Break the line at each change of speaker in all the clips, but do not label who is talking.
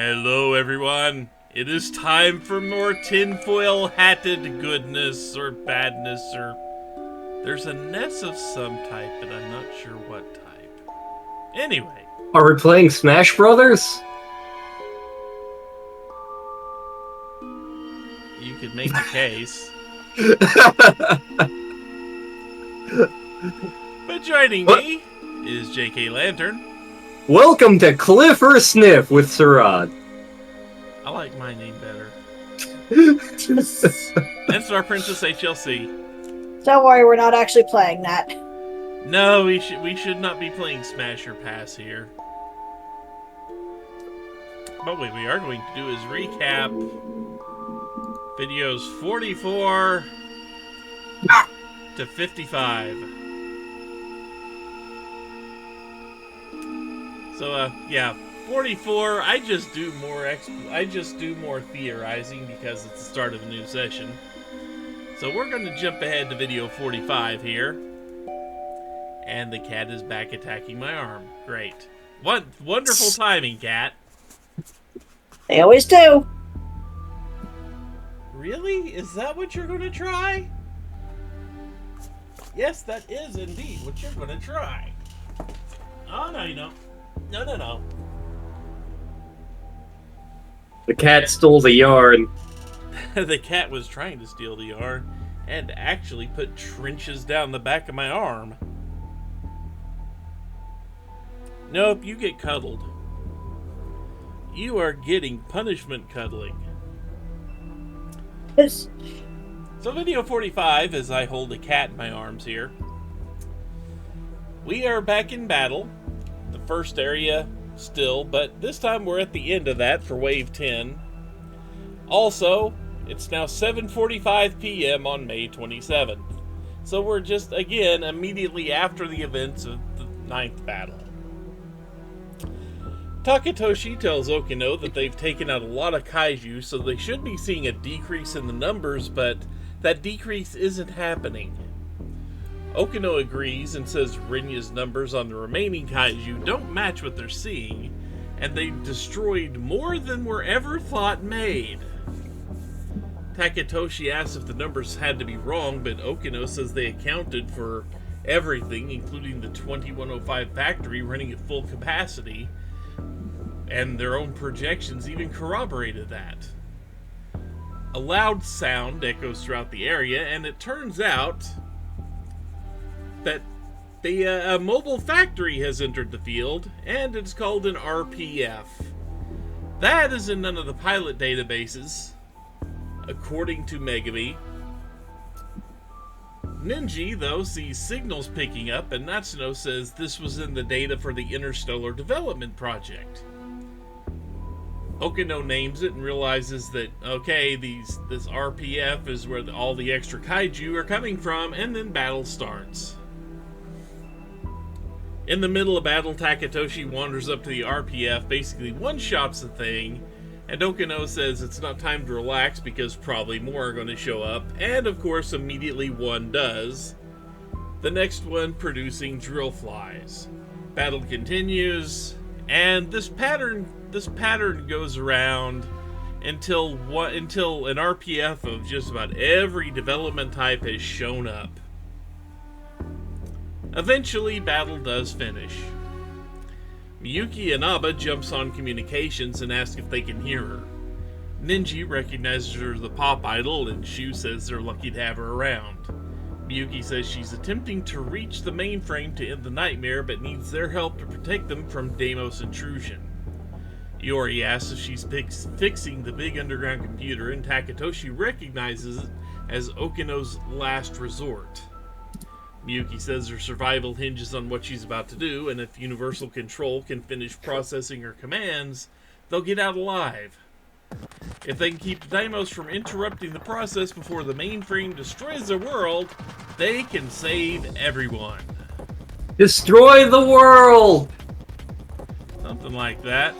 Hello, everyone. It is time for more tinfoil-hatted goodness or badness or... There's a ness of some type, but I'm not sure what type. Anyway.
Are we playing Smash Brothers?
You could make the case. But joining me is J.K. Lantern.
Welcome to Cliff or Sniff with Sarad.
I like my name better. And StarPrincessHLC.
Don't worry, we're not actually playing that.
No, we should not be playing Smash or Pass here. But what we are going to do is recap videos 44 to 55. So, yeah, 44. I just do more theorizing because it's the start of a new session. So we're going to jump ahead to video 45 here. And the cat is back attacking my arm. Great. What wonderful timing, cat.
They always do.
Really? Is that what you're going to try? Yes, that is indeed what you're going to try. Oh, no, you don't. No.
The cat stole the yarn.
The cat was trying to steal the yarn and actually put trenches down the back of my arm. Nope, you get cuddled. You are getting punishment cuddling.
Yes.
So video 45, as I hold a cat in my arms here. We are back in battle. The first area still, but this time we're at the end of that for wave 10. Also, it's now 7:45 p.m. on May 27th. So we're just, again, immediately after the events of the 9th battle. Takatoshi tells Okino that they've taken out a lot of kaiju, so they should be seeing a decrease in the numbers, but that decrease isn't happening. Okino agrees and says Rinya's numbers on the remaining kaiju don't match what they're seeing, and they destroyed more than were ever thought made. Takatoshi asks if the numbers had to be wrong, but Okino says they accounted for everything, including the 2105 factory running at full capacity, and their own projections even corroborated that. A loud sound echoes throughout the area, and it turns out that a mobile factory has entered the field, and it's called an RPF. That is in none of the pilot databases, according to Megami. Ninji, though, sees signals picking up, and Natsuno says this was in the data for the Interstellar Development Project. Okino names it and realizes that, okay, this RPF is where all the extra kaiju are coming from, and then battle starts. In the middle of battle, Takatoshi wanders up to the RPF, basically one-shots the thing, and Okino says it's not time to relax because probably more are going to show up, and of course immediately one does. The next one producing drill flies. Battle continues, and this pattern goes around until an RPF of just about every development type has shown up. Eventually, battle does finish. Miyuki Inaba jumps on communications and asks if they can hear her. Ninji recognizes her as the pop idol, and Shu says they're lucky to have her around. Miyuki says she's attempting to reach the mainframe to end the nightmare, but needs their help to protect them from Deimos intrusion. Iori asks if she's fixing the big underground computer, and Takatoshi recognizes it as Okino's last resort. Miyuki says her survival hinges on what she's about to do, and if Universal Control can finish processing her commands, they'll get out alive. If they can keep the Deimos from interrupting the process before the mainframe destroys their world, they can save everyone.
Destroy the world!
Something like that.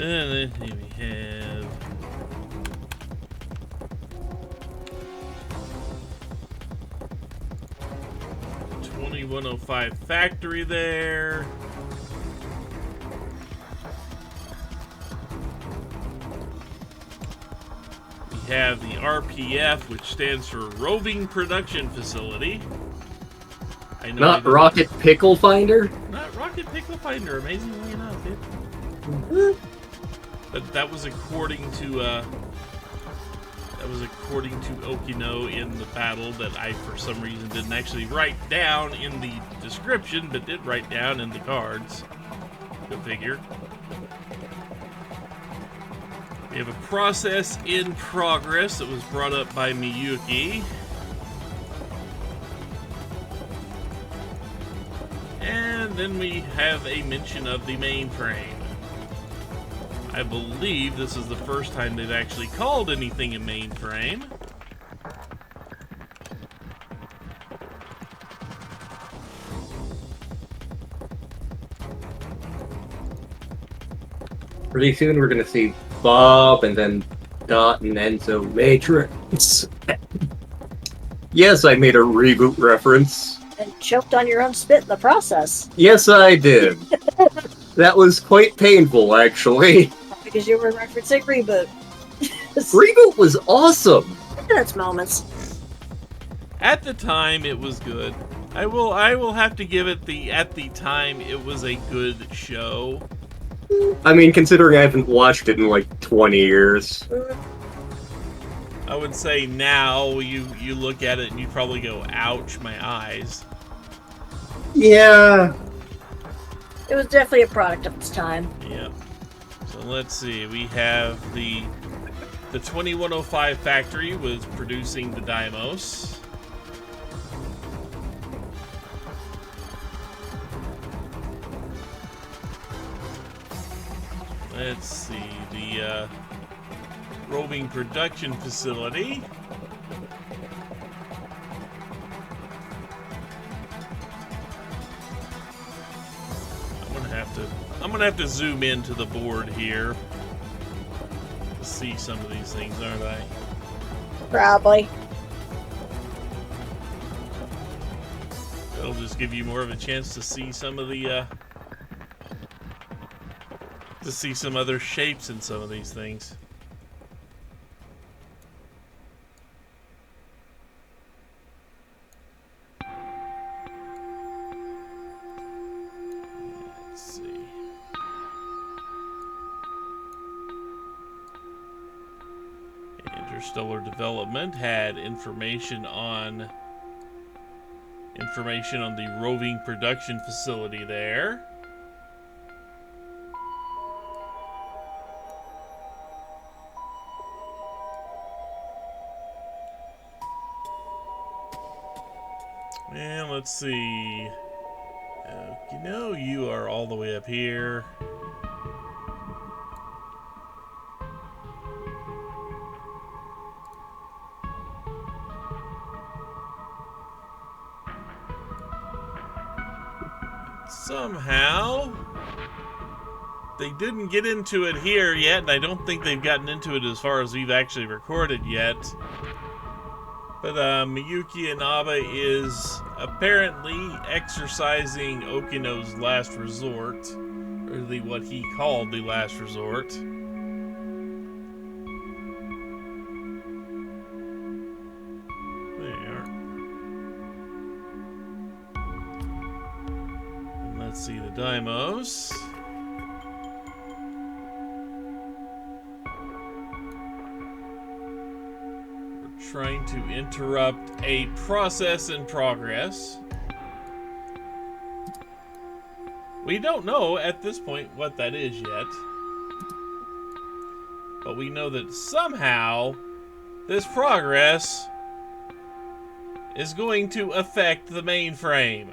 And then here we have 2105 factory there. We have the RPF, which stands for Roving Production Facility. I know
Not Rocket Pickle Finder?
Not Rocket Pickle Finder, amazingly enough. But that was according to Okino in the battle that I, for some reason, didn't actually write down in the description, but did write down in the cards. Go figure. We have a process in progress that was brought up by Miyuki. And then we have a mention of the mainframe. I believe this is the first time they've actually called anything a mainframe.
Pretty soon we're gonna see Bob and then Dot and Enzo Matrix. Yes, I made a reboot reference.
And choked on your own spit in the process.
Yes, I did. That was quite painful, actually.
Because you were referencing Reboot.
Reboot was awesome!
In its moments.
At the time, it was good. I will have to give it at the time, it was a good show.
I mean, considering I haven't watched it in like 20 years.
I would say now, you look at it and you probably go, ouch, my eyes.
Yeah.
It was definitely a product of its time.
Yeah. So let's see, we have the 2105 factory was producing the Dymos. Let's see, the roving production facility. I'm gonna have to zoom into the board here to see some of these things, aren't I?
Probably.
That'll just give you more of a chance to see some of the to see some other shapes in some of these things. Let's see. Interstellar Development had information on the roving production facility there. And let's see. You are all the way up here. Somehow, they didn't get into it here yet, and I don't think they've gotten into it as far as we've actually recorded yet. But Miyuki Inaba is apparently exercising Okino's last resort, or what he called the last resort. There. And let's see the Dymos. Trying to interrupt a process in progress. We don't know at this point what that is yet, but we know that somehow this progress is going to affect the mainframe.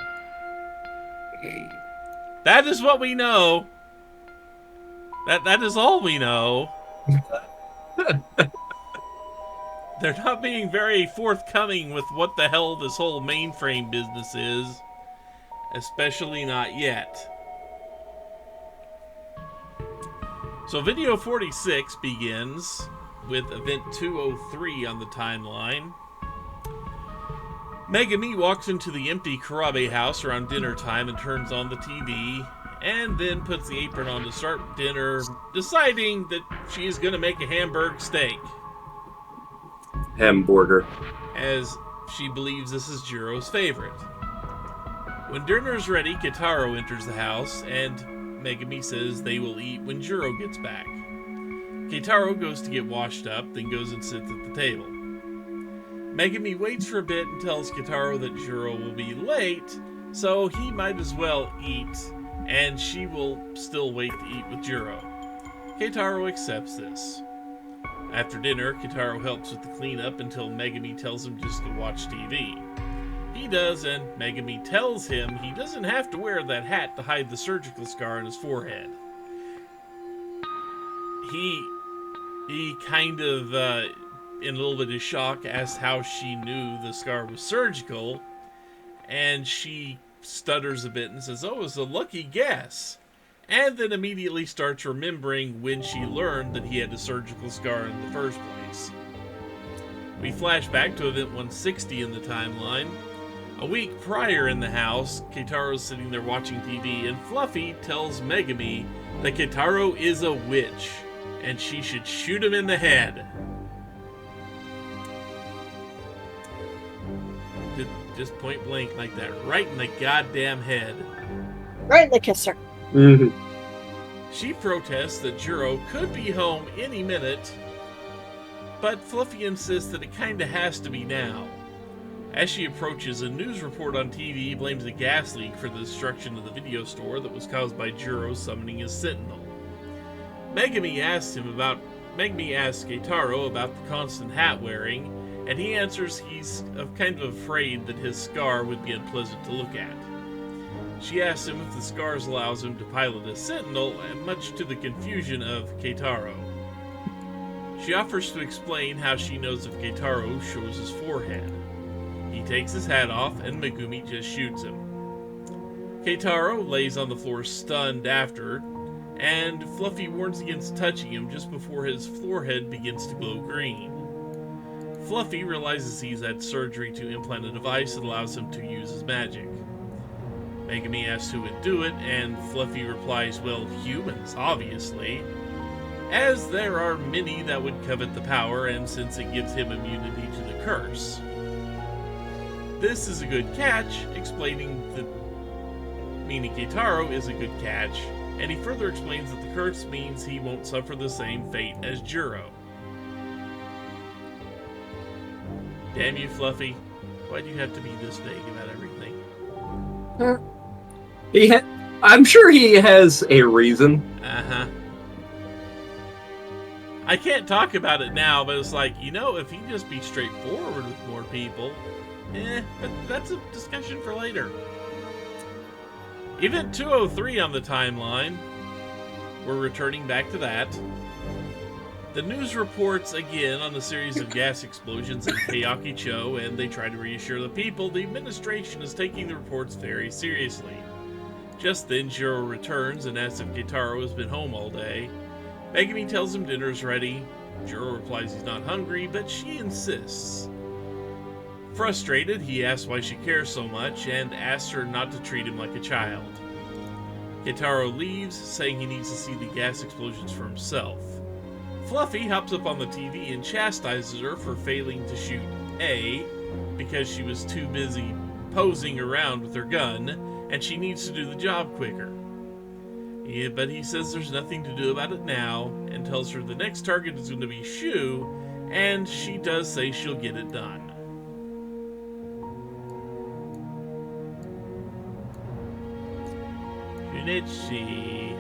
That is what we know. That is all we know. They're not being very forthcoming with what the hell this whole mainframe business is. Especially not yet. So video 46 begins with event 203 on the timeline. Megami walks into the empty Karabe house around dinner time and turns on the TV, and then puts the apron on to start dinner, deciding that she is going to make a Hamburg steak.
Hamburger.
As she believes this is Jiro's favorite. When dinner's ready, Kitaro enters the house, and Megami says they will eat when Jiro gets back. Kitaro goes to get washed up, then goes and sits at the table. Megami waits for a bit and tells Kitaro that Jiro will be late, so he might as well eat, and she will still wait to eat with Jiro. Kitaro accepts this. After dinner, Kitaro helps with the cleanup until Megami tells him just to watch TV. He does, and Megami tells him he doesn't have to wear that hat to hide the surgical scar on his forehead. He kind of, in a little bit of shock, asks how she knew the scar was surgical, and she stutters a bit and says, "Oh, it was a lucky guess." And then immediately starts remembering when she learned that he had a surgical scar in the first place. We flash back to event 160 in the timeline. A week prior in the house, Kitaro's sitting there watching TV, and Fluffy tells Megami that Kitaro is a witch, and she should shoot him in the head. Just point blank like that, right in the goddamn head.
Right in the kisser.
Mm-hmm.
She protests that Jiro could be home any minute, but Fluffy insists that it kinda has to be now. As she approaches, a news report on TV blames a gas leak for the destruction of the video store that was caused by Jiro summoning his Sentinel. Megami asks Keitaro about the constant hat wearing, and he answers he's kind of afraid that his scar would be unpleasant to look at. She asks him if the scars allows him to pilot a Sentinel, much to the confusion of Keitaro. She offers to explain how she knows if Keitaro shows his forehead. He takes his hat off, and Megumi just shoots him. Keitaro lays on the floor stunned after, and Fluffy warns against touching him just before his forehead begins to glow green. Fluffy realizes he's had surgery to implant a device that allows him to use his magic. Megami asks who would do it, and Fluffy replies, well, humans, obviously, as there are many that would covet the power, and since it gives him immunity to the curse. This is a good catch, explaining that meaning Keitaro is a good catch, and he further explains that the curse means he won't suffer the same fate as Jiro. Damn you, Fluffy. Why do you have to be this vague about everything?
I'm sure he has a reason.
Uh-huh. I can't talk about it now, but it's like, if he'd just be straightforward with more people, but that's a discussion for later. Event 203 on the timeline. We're returning back to that. The news reports again on a series of gas explosions in Heiaki-cho, and they try to reassure the people the administration is taking the reports very seriously. Just then, Jiro returns and asks if Keitaro has been home all day. Megami tells him dinner's ready. Jiro replies he's not hungry, but she insists. Frustrated, he asks why she cares so much and asks her not to treat him like a child. Keitaro leaves, saying he needs to see the gas explosions for himself. Fluffy hops up on the TV and chastises her for failing to shoot A, because she was too busy posing around with her gun, and she needs to do the job quicker. Yeah, but he says there's nothing to do about it now, and tells her the next target is going to be Shu, and she does say she'll get it done. Junichi.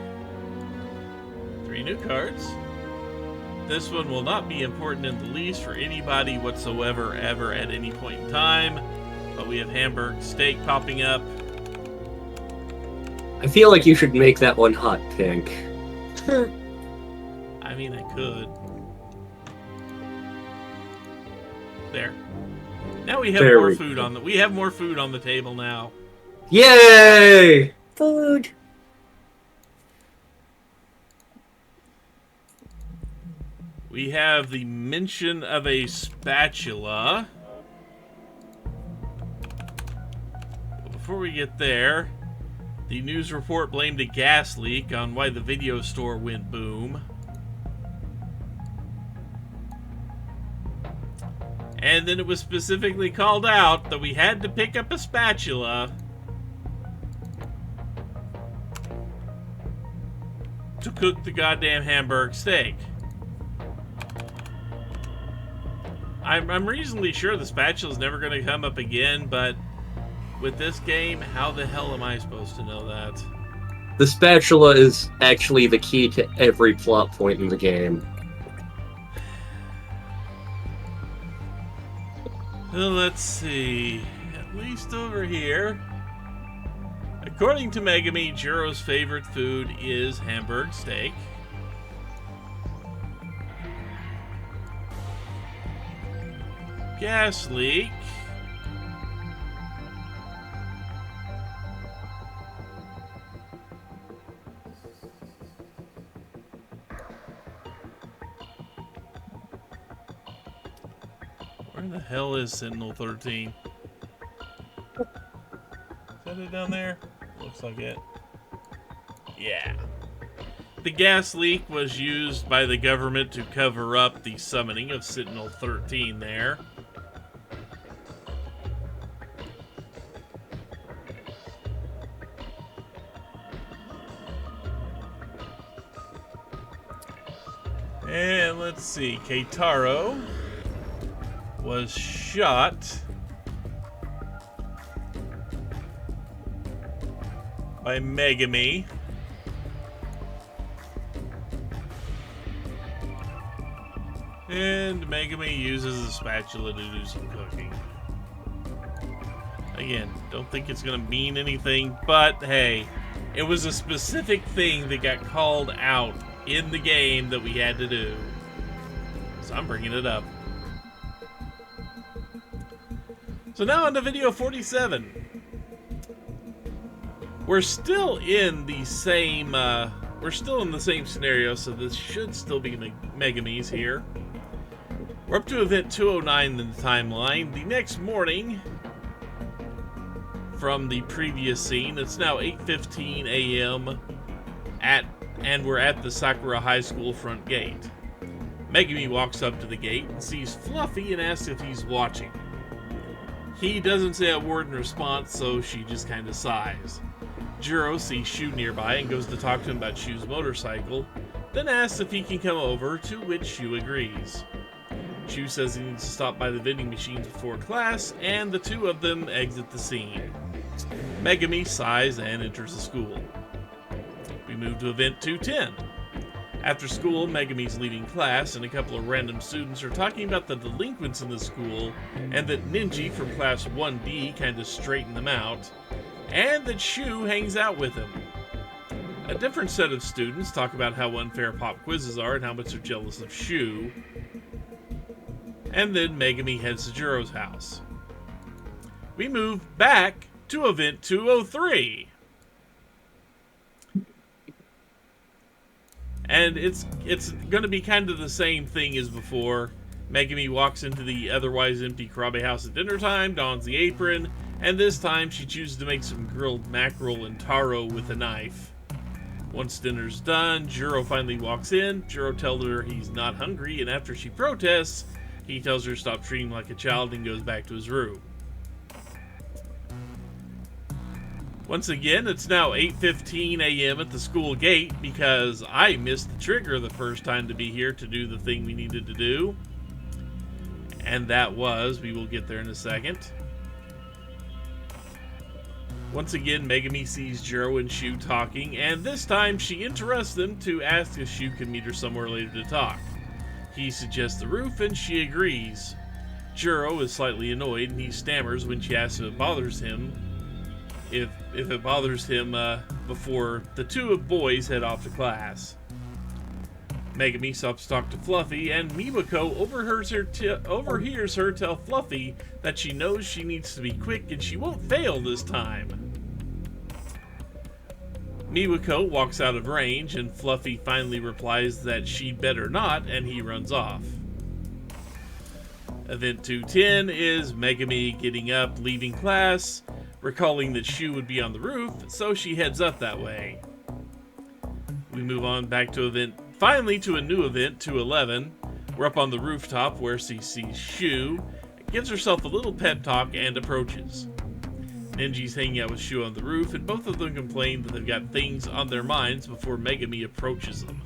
3 new cards. This one will not be important in the least for anybody whatsoever, ever, at any point in time. But we have Hamburg steak popping up.
I feel like you should make that one hot pink.
I mean, I could. There. Now we have more food on the. We have more food on the table now.
Yay!
Food.
We have the mention of a spatula. But before we get there, the news report blamed a gas leak on why the video store went boom. And then it was specifically called out that we had to pick up a spatula to cook the goddamn Hamburg steak. I'm reasonably sure the spatula's never going to come up again, but with this game, how the hell am I supposed to know that?
The spatula is actually the key to every plot point in the game.
Well, let's see. At least over here. According to Megami, Jiro's favorite food is Hamburg steak. Gas leak. Where the hell is Sentinel 13? Is that it down there? Looks like it. Yeah. The gas leak was used by the government to cover up the summoning of Sentinel 13 there. And let's see, Keitaro was shot by Megami. And Megami uses a spatula to do some cooking. Again, don't think it's going to mean anything, but hey, it was a specific thing that got called out in the game that we had to do. So I'm bringing it up. So now on to video 47. We're still in the same scenario, so this should still be Megami's here. We're up to event 209 in the timeline. The next morning, from the previous scene, it's now 8:15 a.m. and we're at the Sakura High School front gate. Megami walks up to the gate and sees Fluffy and asks if he's watching. He doesn't say a word in response, so she just kind of sighs. Jiro sees Shu nearby and goes to talk to him about Shu's motorcycle, then asks if he can come over, to which Shu agrees. Shu says he needs to stop by the vending machines before class, and the two of them exit the scene. Megami sighs and enters the school. We move to event 210. After school, Megami's leaving class, and a couple of random students are talking about the delinquents in the school, and that Ninji from class 1D kind of straightened them out, and that Shu hangs out with him. A different set of students talk about how unfair pop quizzes are and how much they're jealous of Shu. And then Megami heads to Jiro's house. We move back to event 203. And it's going to be kind of the same thing as before. Megami walks into the otherwise empty Karabe house at dinner time, dons the apron, and this time she chooses to make some grilled mackerel and taro with a knife. Once dinner's done, Jiro finally walks in. Jiro tells her he's not hungry, and after she protests, he tells her to stop treating him like a child and goes back to his room. Once again, it's now 8:15 a.m. at the school gate because I missed the trigger the first time to be here to do the thing we needed to do. And that was, we will get there in a second. Once again, Megami sees Jiro and Shu talking, and this time she interrupts them to ask if Shu can meet her somewhere later to talk. He suggests the roof, and she agrees. Jiro is slightly annoyed, and he stammers when she asks if it bothers him. If it bothers him before the two boys head off to class. Megami stops to talk to Fluffy, and Mimiko overhears her tell Fluffy that she knows she needs to be quick and she won't fail this time. Miwako walks out of range, and Fluffy finally replies that she'd better not, and he runs off. Event 210 is Megami getting up, leaving class, recalling that Shu would be on the roof, so she heads up that way. We move on back to finally to a new event, 211. We're up on the rooftop where she sees Shu, gives herself a little pep talk, and approaches. Nenji's hanging out with Shu on the roof, and both of them complain that they've got things on their minds before Megami approaches them.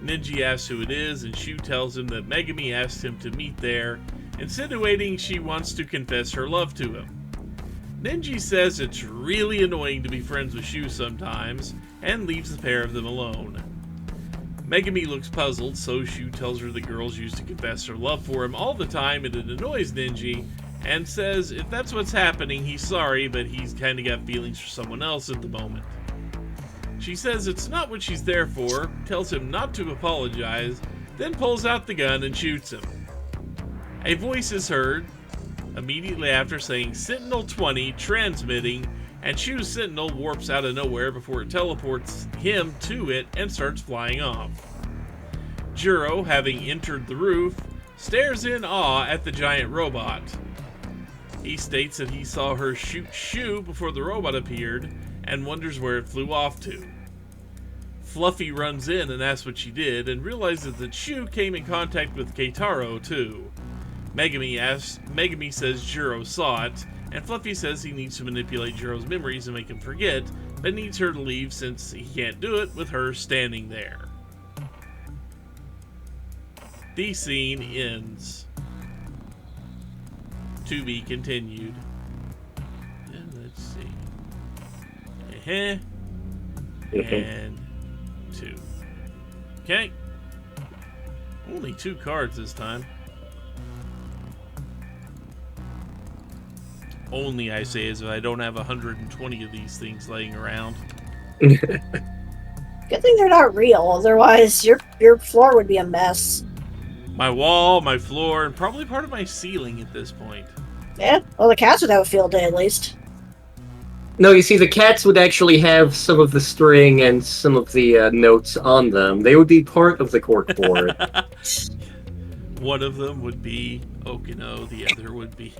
Nenji asks who it is, and Shu tells him that Megami asked him to meet there, insinuating she wants to confess her love to him. Nenji says it's really annoying to be friends with Shu sometimes, and leaves the pair of them alone. Megami looks puzzled, so Shu tells her the girls used to confess her love for him all the time, and it annoys Nenji, and says if that's what's happening, he's sorry, but he's kinda got feelings for someone else at the moment. She says it's not what she's there for, tells him not to apologize, then pulls out the gun and shoots him. A voice is heard immediately after saying Sentinel 20 transmitting, and Shu's Sentinel warps out of nowhere before it teleports him to it and starts flying off. Juro, having entered the roof, stares in awe at the giant robot. He states that he saw her shoot Shu before the robot appeared, and wonders where it flew off to. Fluffy runs in and asks what she did, and realizes that Shu came in contact with Keitaro too. Megami says Juro saw it, and Fluffy says he needs to manipulate Juro's memories and make him forget, but needs her to leave since he can't do it with her standing there. The scene ends. To be continued. And let's see. And 2. Okay. Only 2 cards this time. Only, I say, is if I don't have 120 of these things laying around.
Good thing they're not real, otherwise your floor would be a mess.
My wall, my floor, and probably part of my ceiling at this point.
Yeah, well the cats would have a field day at least.
No, you see, the cats would actually have some of the string and some of the notes on them. They would be part of the corkboard.
One of them would be Okino, the other would be...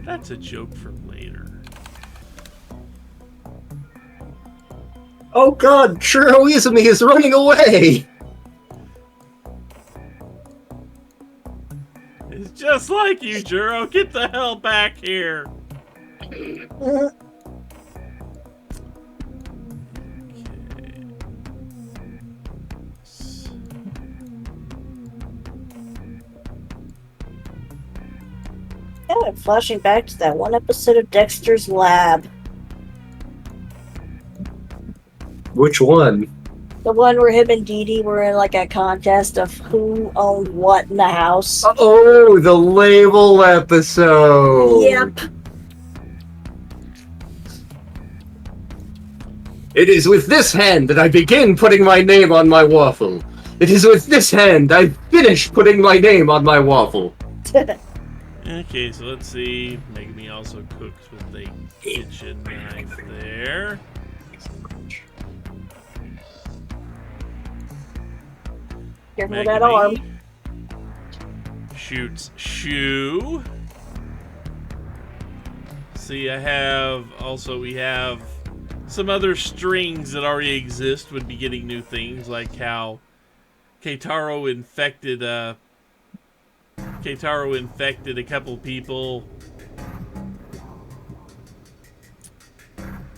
That's a joke from later.
Oh god, Juro Izumi is running away!
It's just like you, Juro. Get the hell back here.
Yeah, I'm flashing back to that one episode of Dexter's Lab.
Which one?
The one where him and Dee Dee were in like a contest of who owned what in the house.
Oh, the label episode!
Yep.
It is with this hand that I begin putting my name on my waffle. It is with this hand I finish putting my name on my waffle.
Okay, so let's see. Megami also cooks with a kitchen knife there.
Careful with that arm.
Shoots Shu. See, we have some other strings that already exist would be getting new things, like how Keitaro infected a couple people,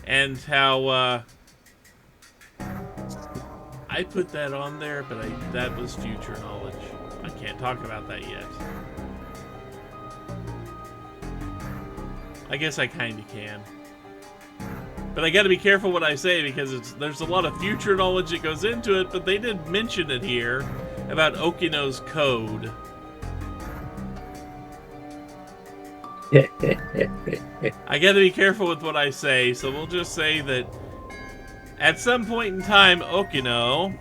and how I put that on there, but that was future knowledge. I can't talk about that yet. I guess I kinda can. But I gotta be careful what I say, because there's a lot of future knowledge that goes into it, but they did mention it here about Okino's code. I gotta be careful with what I say, so we'll just say that at some point in time, Okino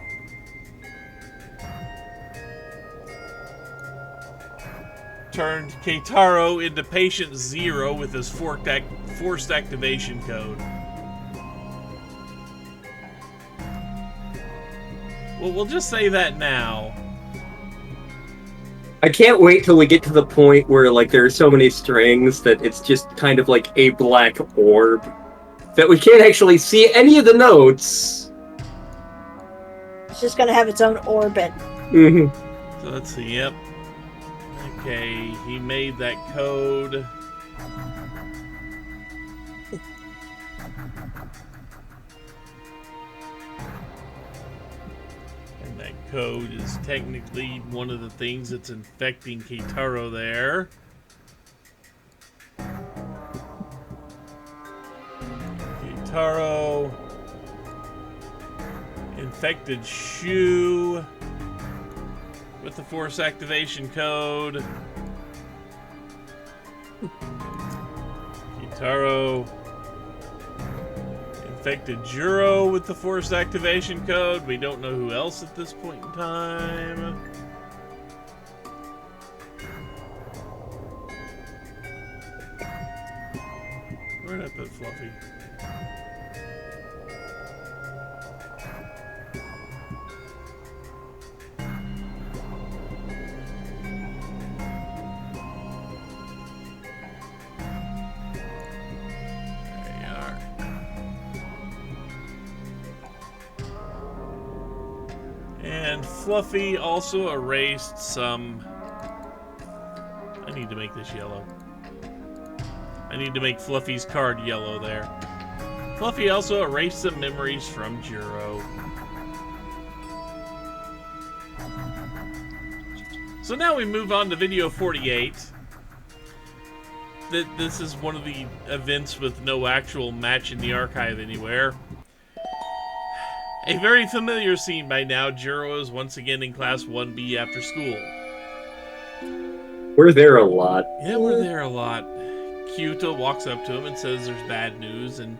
turned Keitaro into Patient Zero with his forced activation code. Well, we'll just say that now.
I can't wait till we get to the point where, like, there are so many strings that it's just kind of like a black orb. That we can't actually see any of the notes.
It's just gonna have its own orbit.
Mm-hmm.
So let's see, yep. Okay, he made that code. And that code is technically one of the things that's infecting Keitaro there. Keitaro. Infected Shu with the force activation code. Keitaro infected Juro with the force activation code. We don't know who else at this point in time. Where did I put Fluffy? And Fluffy also erased some... I need to make this yellow. I need to make Fluffy's card yellow there. Fluffy also erased some memories from Juro. So now we move on to video 48. This is one of the events with no actual match in the archive anywhere. A very familiar scene by now. Juro is once again in Class 1B after school.
We're there a lot.
Yeah, we're there a lot. Kyuta walks up to him and says there's bad news, and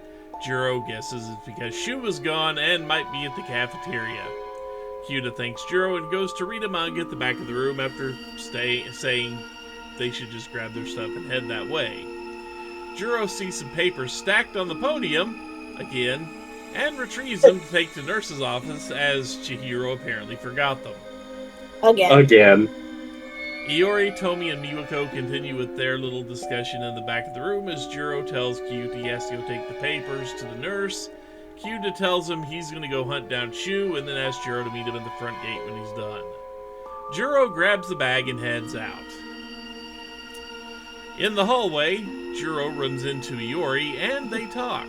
Juro guesses it's because Shu was gone and might be at the cafeteria. Kyuta thanks Juro and goes to read a manga at the back of the room after saying they should just grab their stuff and head that way. Juro sees some papers stacked on the podium, again, and retrieves them to take to nurse's office as Chihiro apparently forgot them.
Again.
Iori, Tomi, and Miwako continue with their little discussion in the back of the room as Juro tells Kyuta he has to go take the papers to the nurse. Kyuta tells him he's going to go hunt down Shu and then asks Juro to meet him at the front gate when he's done. Juro grabs the bag and heads out. In the hallway, Juro runs into Iori and they talk.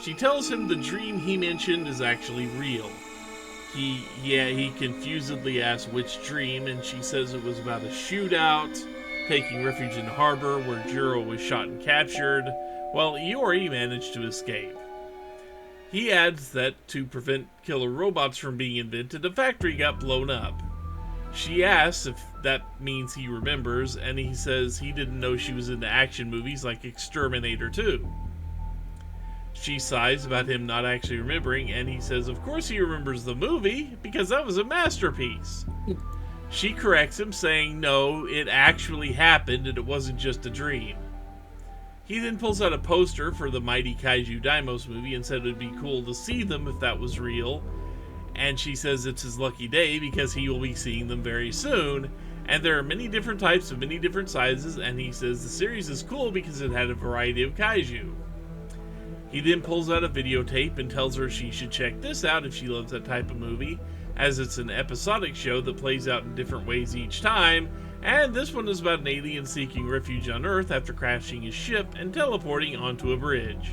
She tells him the dream he mentioned is actually real. He confusedly asks which dream, and she says it was about a shootout, taking refuge in the harbor where Juro was shot and captured, while Iori managed to escape. He adds that to prevent killer robots from being invented, a factory got blown up. She asks if that means he remembers, and he says he didn't know she was into action movies like Exterminator 2. She sighs about him not actually remembering, and he says of course he remembers the movie, because that was a masterpiece. She corrects him, saying no, it actually happened and it wasn't just a dream. He then pulls out a poster for the Mighty Kaiju Daimos movie and said it would be cool to see them if that was real, and she says it's his lucky day because he will be seeing them very soon, and there are many different types of many different sizes, and he says the series is cool because it had a variety of kaiju. He then pulls out a videotape and tells her she should check this out if she loves that type of movie, as it's an episodic show that plays out in different ways each time, and this one is about an alien seeking refuge on Earth after crashing his ship and teleporting onto a bridge.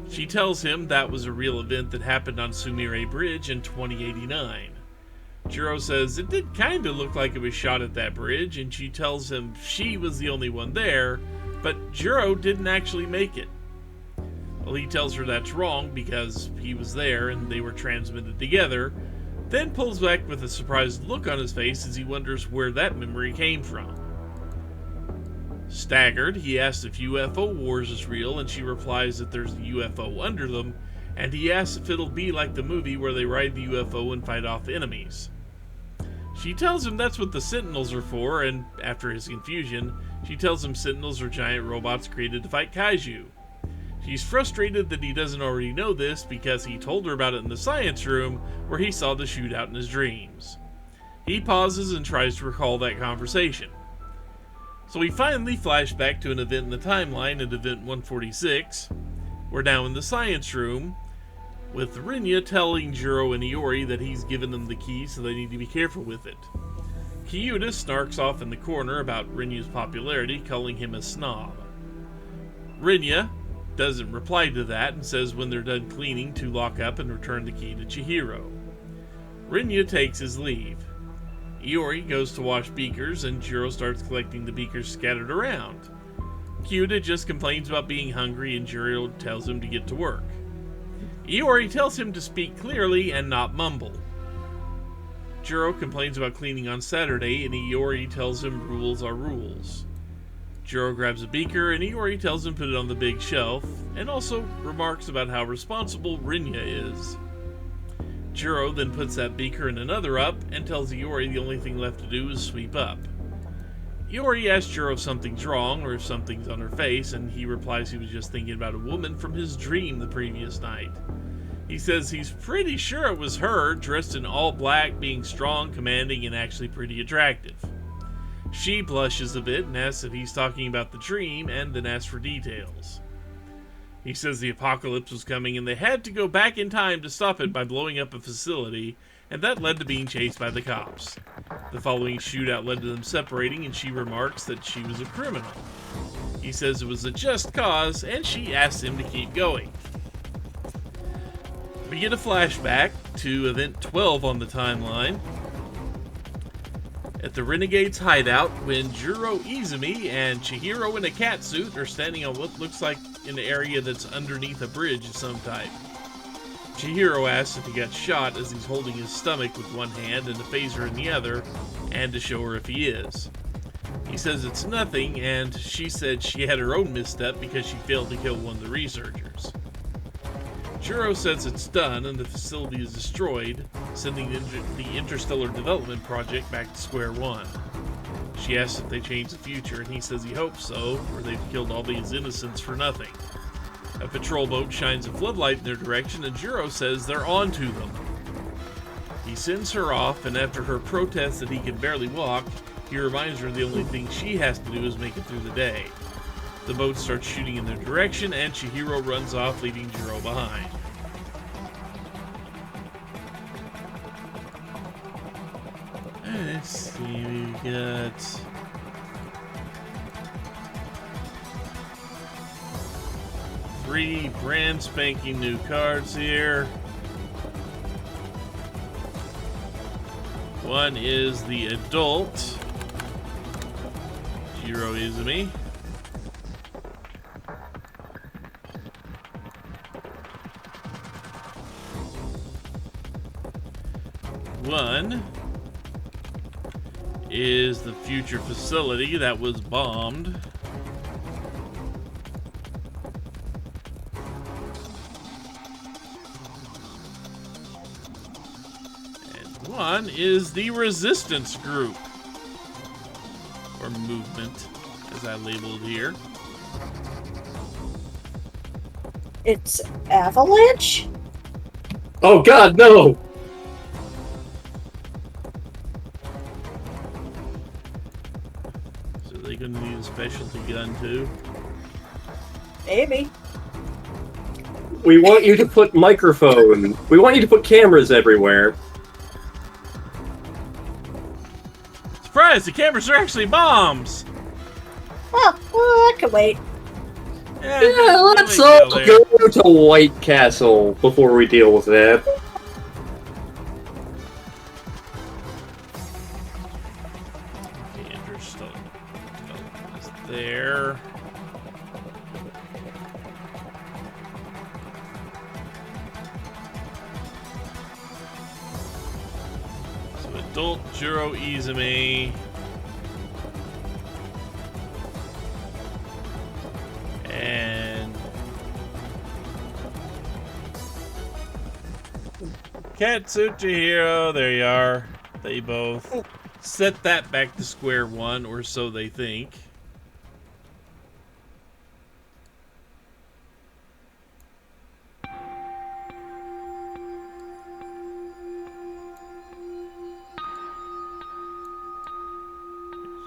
She tells him that was a real event that happened on Sumire Bridge in 2089. Juro says it did kinda look like it was shot at that bridge, and she tells him she was the only one there, but Juro didn't actually make it. Well, he tells her that's wrong because he was there and they were transmitted together, then pulls back with a surprised look on his face as he wonders where that memory came from. Staggered, he asks if UFO wars is real, and she replies that there's a UFO under them, and he asks if it'll be like the movie where they ride the UFO and fight off enemies. She tells him that's what the Sentinels are for, and after his confusion, she tells him Sentinels are giant robots created to fight kaiju. She's frustrated that he doesn't already know this because he told her about it in the science room where he saw the shootout in his dreams. He pauses and tries to recall that conversation. So we finally flash back to an event in the timeline at Event 146. We're now in the science room, with Rinya telling Juro and Iori that he's given them the key so they need to be careful with it. Kyuda snarks off in the corner about Rinya's popularity, calling him a snob. Rinya doesn't reply to that and says when they're done cleaning to lock up and return the key to Chihiro. Rinya takes his leave. Iori goes to wash beakers and Juro starts collecting the beakers scattered around. Kyuda just complains about being hungry and Juro tells him to get to work. Iori tells him to speak clearly and not mumble. Juro complains about cleaning on Saturday and Iori tells him rules are rules. Juro grabs a beaker and Iori tells him to put it on the big shelf and also remarks about how responsible Rinya is. Juro then puts that beaker in another up and tells Iori the only thing left to do is sweep up. Iori asks Juro if something's wrong or if something's on her face, and he replies he was just thinking about a woman from his dream the previous night. He says he's pretty sure it was her, dressed in all black, being strong, commanding, and actually pretty attractive. She blushes a bit and asks if he's talking about the dream, and then asks for details. He says the apocalypse was coming and they had to go back in time to stop it by blowing up a facility, and that led to being chased by the cops. The following shootout led to them separating, and she remarks that she was a criminal. He says it was a just cause, and she asks him to keep going. We get a flashback to Event 12 on the timeline. At the Renegade's hideout, when Juro Izumi and Chihiro in a catsuit are standing on what looks like an area that's underneath a bridge of some type. Chihiro asks if he got shot as he's holding his stomach with one hand and a phaser in the other, and to show her if he is. He says it's nothing, and she said she had her own misstep because she failed to kill one of the researchers. Juro says it's done and the facility is destroyed, sending the Interstellar Development Project back to square one. She asks if they changed the future, and he says he hopes so, or they've killed all these innocents for nothing. A patrol boat shines a floodlight in their direction, and Juro says they're on to them. He sends her off, and after her protest that he can barely walk, he reminds her the only thing she has to do is make it through the day. The boat starts shooting in their direction, and Chihiro runs off, leaving Juro behind. Let's see, we got 3 brand spanking new cards here. One is the adult Juro Izumi. One is the future facility that was bombed. And one is the resistance group, or movement, as I labeled here.
It's Avalanche?
Oh god, no!
So they're going to need a specialty gun too.
Maybe.
We want you to put microphone. We want you to put cameras everywhere.
Surprise! The cameras are actually bombs!
Oh, well, that could wait.
Yeah, let's all go to White Castle before we deal with that.
Okay, Interstellar is there. So adult Juro Izumi. And Katsuchi Hero, there you are. They both set that back to square one, or so they think.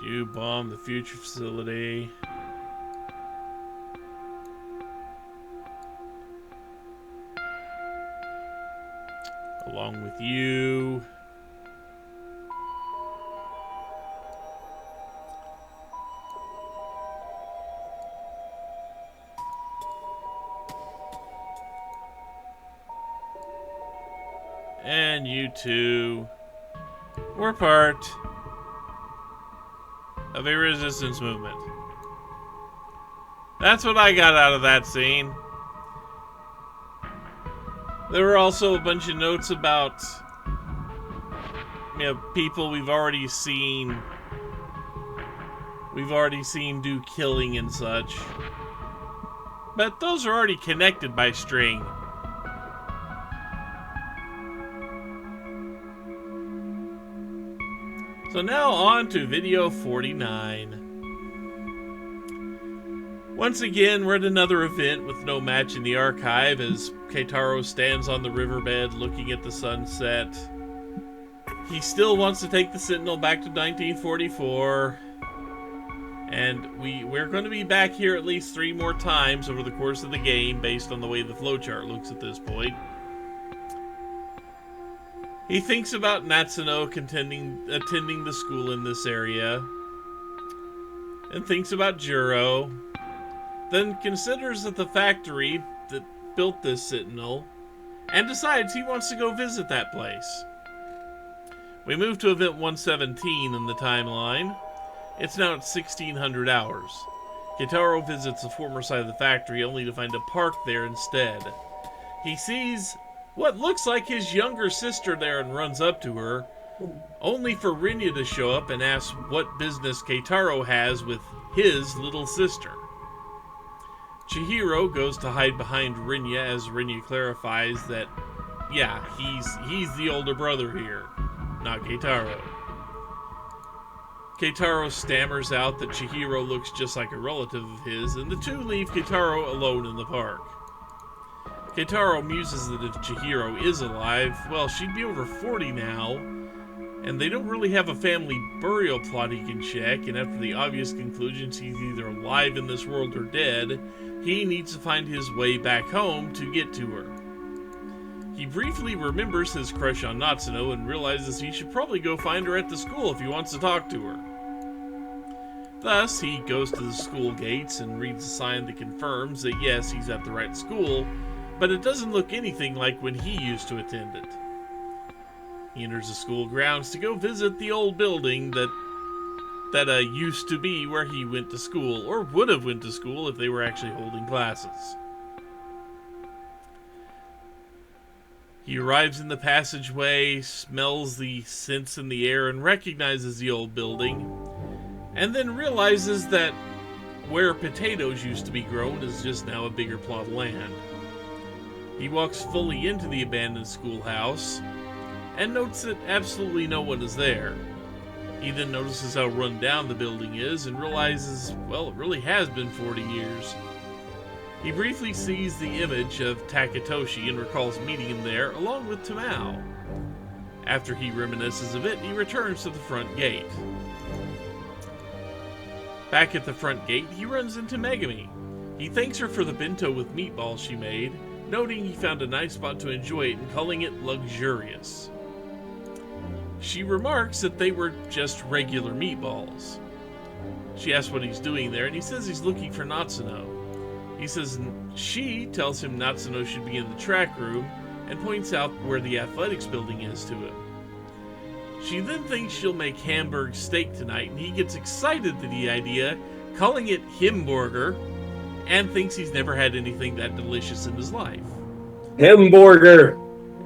You bomb the future facility. Along with you. And you two were part of a resistance movement. That's what I got out of that scene. There were also a bunch of notes about, people we've already seen do killing and such. But those are already connected by string. So now on to video 49. Once again, we're at another event with no match in the archive as Keitaro stands on the riverbed looking at the sunset. He still wants to take the Sentinel back to 1944. And we're going to be back here at least 3 more times over the course of the game based on the way the flowchart looks at this point. He thinks about Natsuno attending the school in this area, and thinks about Juro, then considers that the factory that built this Sentinel, and decides he wants to go visit that place. We move to event 117 in the timeline. It's now at 1600 hours. Keitaro visits the former site of the factory only to find a park there instead. He sees what looks like his younger sister there and runs up to her, only for Rinya to show up and ask what business Keitaro has with his little sister. Chihiro goes to hide behind Rinya as Rinya clarifies that, yeah, he's the older brother here, not Keitaro. Keitaro stammers out that Chihiro looks just like a relative of his, and the two leave Keitaro alone in the park. Keitaro muses that if Chihiro is alive, well, she'd be over 40 now, and they don't really have a family burial plot he can check, and after the obvious conclusions he's either alive in this world or dead, he needs to find his way back home to get to her. He briefly remembers his crush on Natsuno and realizes he should probably go find her at the school if he wants to talk to her. Thus, he goes to the school gates and reads a sign that confirms that yes, he's at the right school, but it doesn't look anything like when he used to attend it. He enters the school grounds to go visit the old building that used to be where he went to school, or would have went to school if they were actually holding classes. He arrives in the passageway, smells the scents in the air, and recognizes the old building, and then realizes that where potatoes used to be grown is just now a bigger plot of land. He walks fully into the abandoned schoolhouse, and notes that absolutely no one is there. He then notices how run down the building is, and realizes, well, it really has been 40 years. He briefly sees the image of Takatoshi and recalls meeting him there, along with Tamao. After he reminisces of it, he returns to the front gate. Back at the front gate, he runs into Megami. He thanks her for the bento with meatballs she made, noting he found a nice spot to enjoy it and calling it luxurious. She remarks that they were just regular meatballs. She asks what he's doing there, and he says he's looking for Natsuno. He says she tells him Natsuno should be in the track room, and points out where the athletics building is to him. She then thinks she'll make Hamburg steak tonight, and he gets excited at the idea, calling it Himburger, and thinks he's never had anything that delicious in his life.
Hamburger!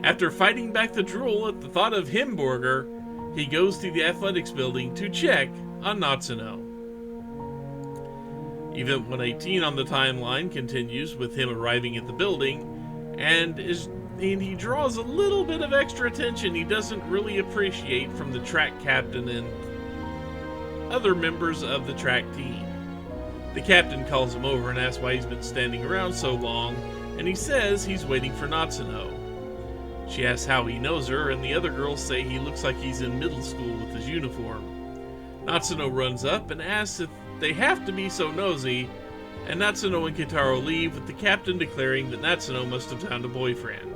After fighting back the drool at the thought of Himburger, he goes to the athletics building to check on Natsuno. Event 118 on the timeline continues with him arriving at the building, and is he draws a little bit of extra attention he doesn't really appreciate from the track captain and other members of the track team. The captain calls him over and asks why he's been standing around so long, and he says he's waiting for Natsuno. She asks how he knows her, and the other girls say he looks like he's in middle school with his uniform. Natsuno runs up and asks if they have to be so nosy, and Natsuno and Keitaro leave, with the captain declaring that Natsuno must have found a boyfriend.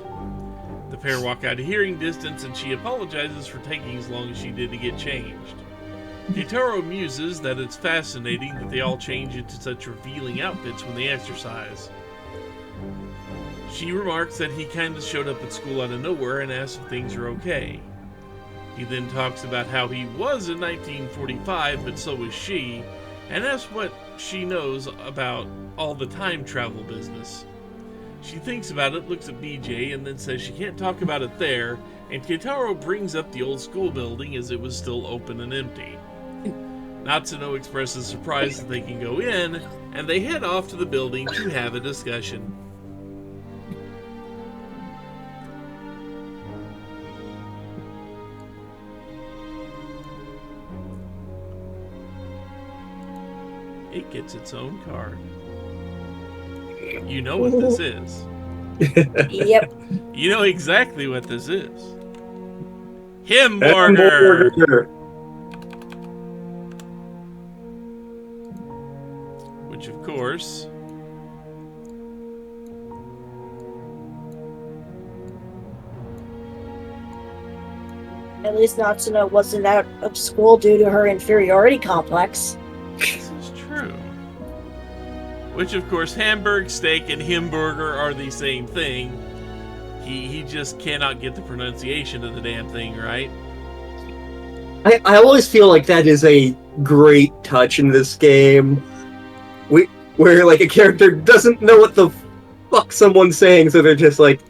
The pair walk out of hearing distance, and she apologizes for taking as long as she did to get changed. Keitaro muses that it's fascinating that they all change into such revealing outfits when they exercise. She remarks that he kinda showed up at school out of nowhere and asks if things are okay. He then talks about how he was in 1945, but so was she, and asks what she knows about all the time travel business. She thinks about it, looks at BJ, and then says she can't talk about it there, and Keitaro brings up the old school building as it was still open and empty. Natsuno expresses surprise that they can go in, and they head off to the building to have a discussion. It gets its own card. You know what this is.
Yep.
You know exactly what this is. Hamburger! Which, of course,
At least Natsuno wasn't out of school due to her inferiority complex.
this is true. Which, of course, Hamburg, steak, and Hamburger are the same thing. He just cannot get the pronunciation of the damn thing right.
I always feel like that is a great touch in this game. Where like a character doesn't know what the fuck someone's saying, so they're just like,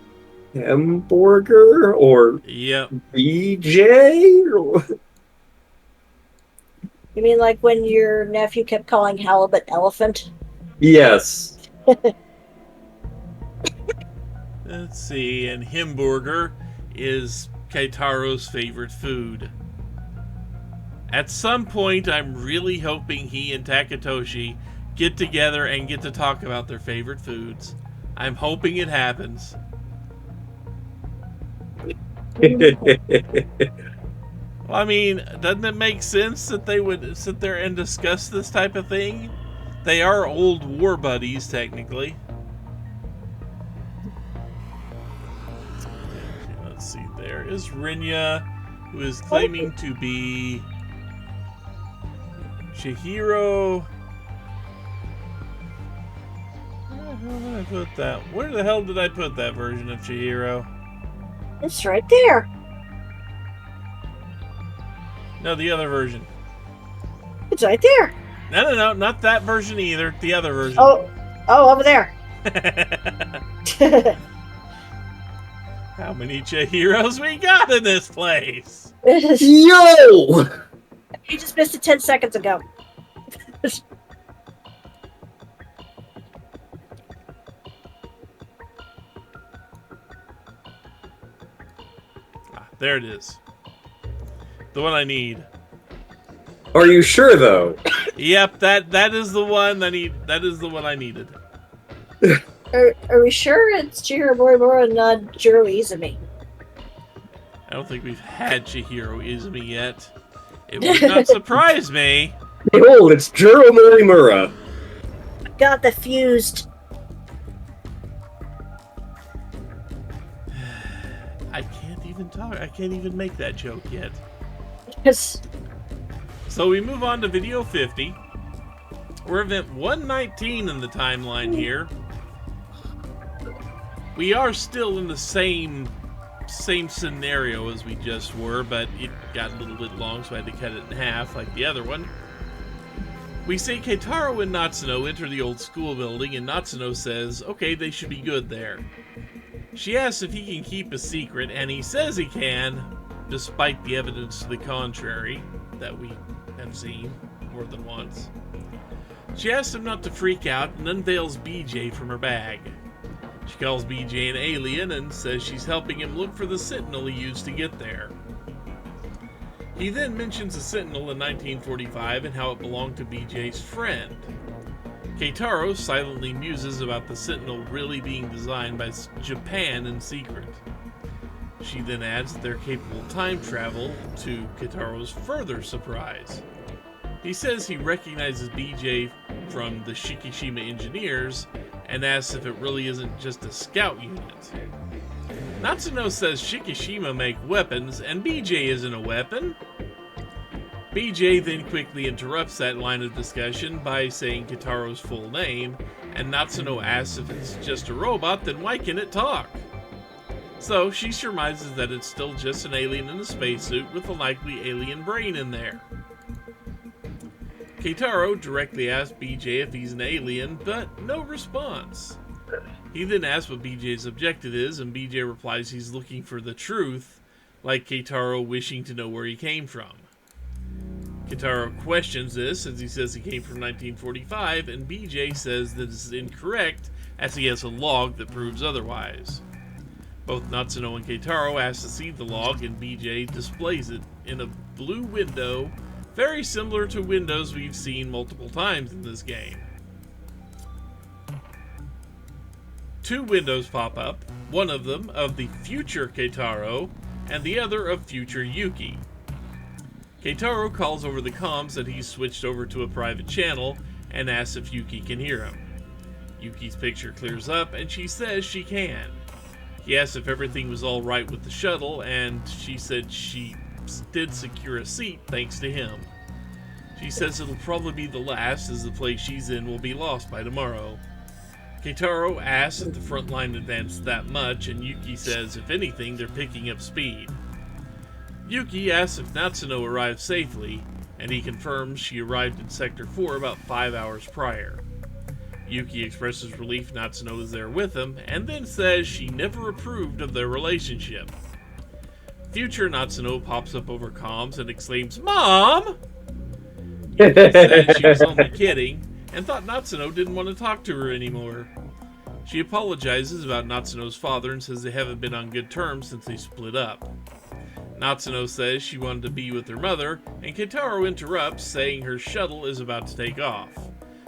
hamburger or
Yep.
BJ? Or...
You mean like when your nephew kept calling halibut elephant?
Yes.
Let's see, and Hamburger is Keitaro's favorite food. At some point, I'm really hoping he and Takatoshi get together and get to talk about their favorite foods. I'm hoping it happens. Well, I mean, doesn't it make sense that they would sit there and discuss this type of thing? They are old war buddies, technically. Let's see, there is Rinya, who is claiming to be Chihiro. Where did I put that? Where the hell did I put that version of Chihiro?
It's right there.
No, the other version.
It's right there.
No, not that version either. The other version.
Oh, over there.
How many Chihiros we got in this place?
Yo!
You just missed it 10 seconds ago.
There it is. The one I need.
Are you sure though?
Yep, that is the one I need. That is the one I needed.
Are we sure it's Chihiro Moriboro and not Jiro Izumi?
I don't think we've had Chihiro Izumi yet. It would not surprise me.
Behold, it's Jiro Morimura.
Got the fused.
I can't even talk. I can't even make that joke yet.
Yes.
So we move on to video 50. We're event 119 in the timeline here. We are still in the same scenario as we just were, but it got a little bit long, so I had to cut it in half like the other one. We see Keitaro and Natsuno enter the old school building, and Natsuno says, okay, they should be good there. She asks if he can keep a secret, and he says he can, despite the evidence to the contrary that we have seen more than once. She asks him not to freak out and unveils BJ from her bag. She calls BJ an alien and says she's helping him look for the Sentinel he used to get there. He then mentions a Sentinel in 1945 and how it belonged to BJ's friend. Keitaro silently muses about the Sentinel really being designed by Japan in secret. She then adds that they're capable of time travel, to Keitaro's further surprise. He says he recognizes BJ from the Shikishima engineers and asks if it really isn't just a scout unit. Natsuno says Shikishima make weapons and BJ isn't a weapon. BJ then quickly interrupts that line of discussion by saying Keitaro's full name, and Natsuno asks if it's just a robot, then why can it talk? So she surmises that it's still just an alien in a spacesuit with a likely alien brain in there. Keitaro directly asks BJ if he's an alien, but no response. He then asks what BJ's objective is, and BJ replies he's looking for the truth, like Keitaro wishing to know where he came from. Keitaro questions this as he says he came from 1945, and BJ says that this is incorrect as he has a log that proves otherwise. Both Natsuno and Keitaro ask to see the log, and BJ displays it in a blue window, very similar to windows we've seen multiple times in this game. Two windows pop up, one of them of the future Keitaro, and the other of future Yuki. Keitaro calls over the comms that he's switched over to a private channel and asks if Yuki can hear him. Yuki's picture clears up and she says she can. He asks if everything was alright with the shuttle, and she said she did secure a seat thanks to him. She says it'll probably be the last, as the place she's in will be lost by tomorrow. Keitaro asks if the front line advanced that much, and Yuki says if anything they're picking up speed. Yuki asks if Natsuno arrived safely, and he confirms she arrived in Sector 4 about 5 hours prior. Yuki expresses relief Natsuno is there with him, and then says she never approved of their relationship. Future Natsuno pops up over comms and exclaims, "Mom!" Yuki said she was only kidding, and thought Natsuno didn't want to talk to her anymore. She apologizes about Natsuno's father and says they haven't been on good terms since they split up. Natsuno says she wanted to be with her mother, and Keitaro interrupts, saying her shuttle is about to take off.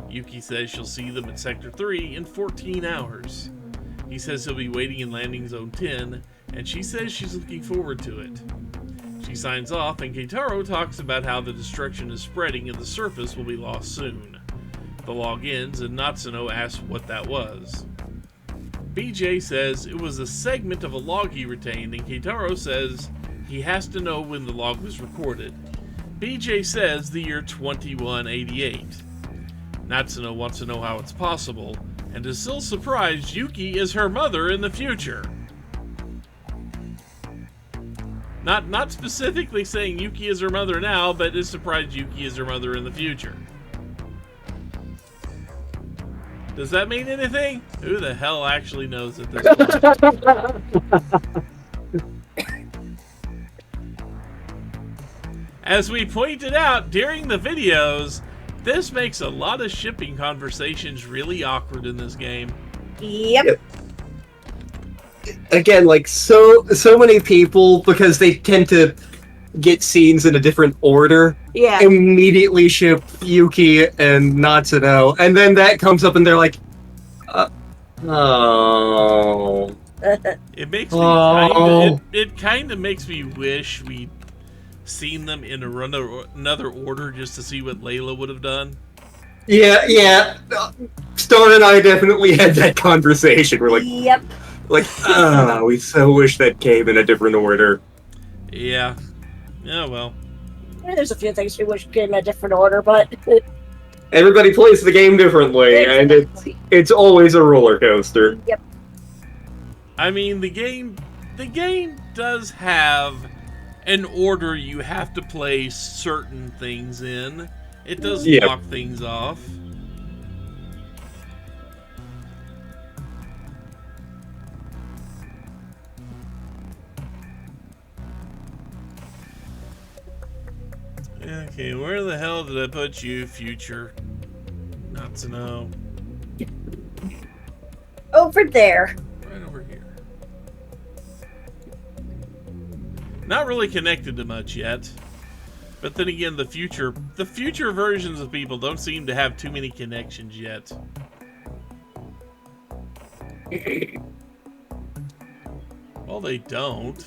Yuki says she'll see them at Sector 3 in 14 hours. He says he'll be waiting in Landing Zone 10, and she says she's looking forward to it. She signs off, and Keitaro talks about how the destruction is spreading and the surface will be lost soon. The log ends, and Natsuno asks what that was. BJ says it was a segment of a log he retained, and Keitaro says he has to know when the log was recorded. BJ says the year 2188. Natsuno wants to know how it's possible, and is still surprised Yuki is her mother in the future. Not specifically saying Yuki is her mother now, but is surprised Yuki is her mother in the future. Does that mean anything? Who the hell actually knows at this point? As we pointed out during the videos, this makes a lot of shipping conversations really awkward in this game.
Yep.
Again, like so many people, because they tend to get scenes in a different order,
Yeah.
immediately ship Yuki and Natsuno, and then that comes up and they're like, oh.
It makes me it kind of makes me wish we'd seen them in another order just to see what Layla would have done.
Yeah. Star and I definitely had that conversation. We're like,
Yep.
we so wish that came in a different order.
Yeah. Yeah, well.
There's a few things we wish came in a different order, but
Everybody plays the game differently, and it's always a roller coaster.
Yep.
I mean, the game does have an order you have to play certain things in. It does block things off. Okay, where the hell did I put you, future? Not to know.
over there.
Not really connected to much yet. But then again, the future versions of people don't seem to have too many connections yet. Well, they don't.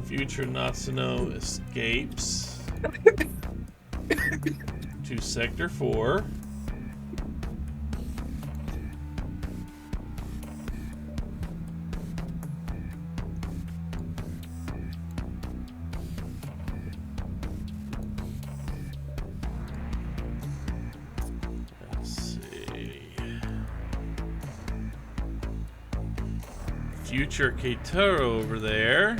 Future Natsuno escapes to Sector 4. Let's see. Future Keitaro over there.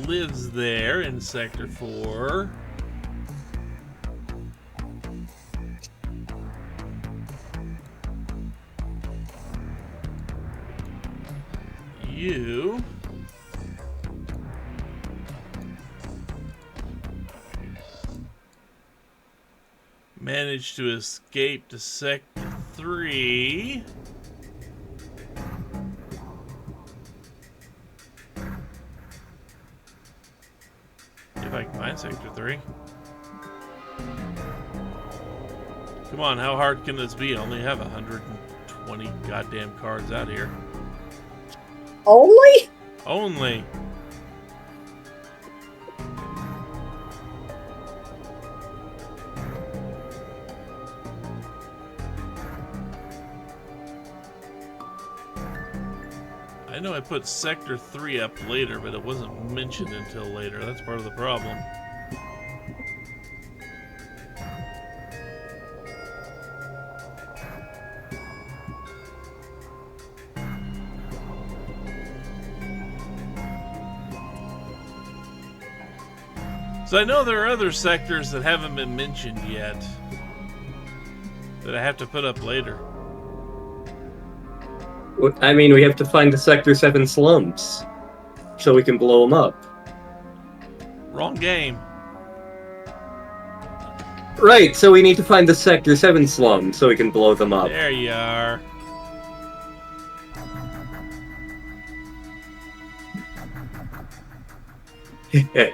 Lives there in Sector 4. You managed to escape to Sector 3. If I can find Sector 3. Come on, how hard can this be? I only have 120 goddamn cards out here.
Only?
Only. I know I put Sector 3 up later, but it wasn't mentioned until later. That's part of the problem. So I know there are other sectors that haven't been mentioned yet that I have to put up later.
I mean, we have to find the Sector 7 slums so we can blow them up.
Wrong game.
Right, so we need to find the Sector 7 slums so we can blow them up.
There you are.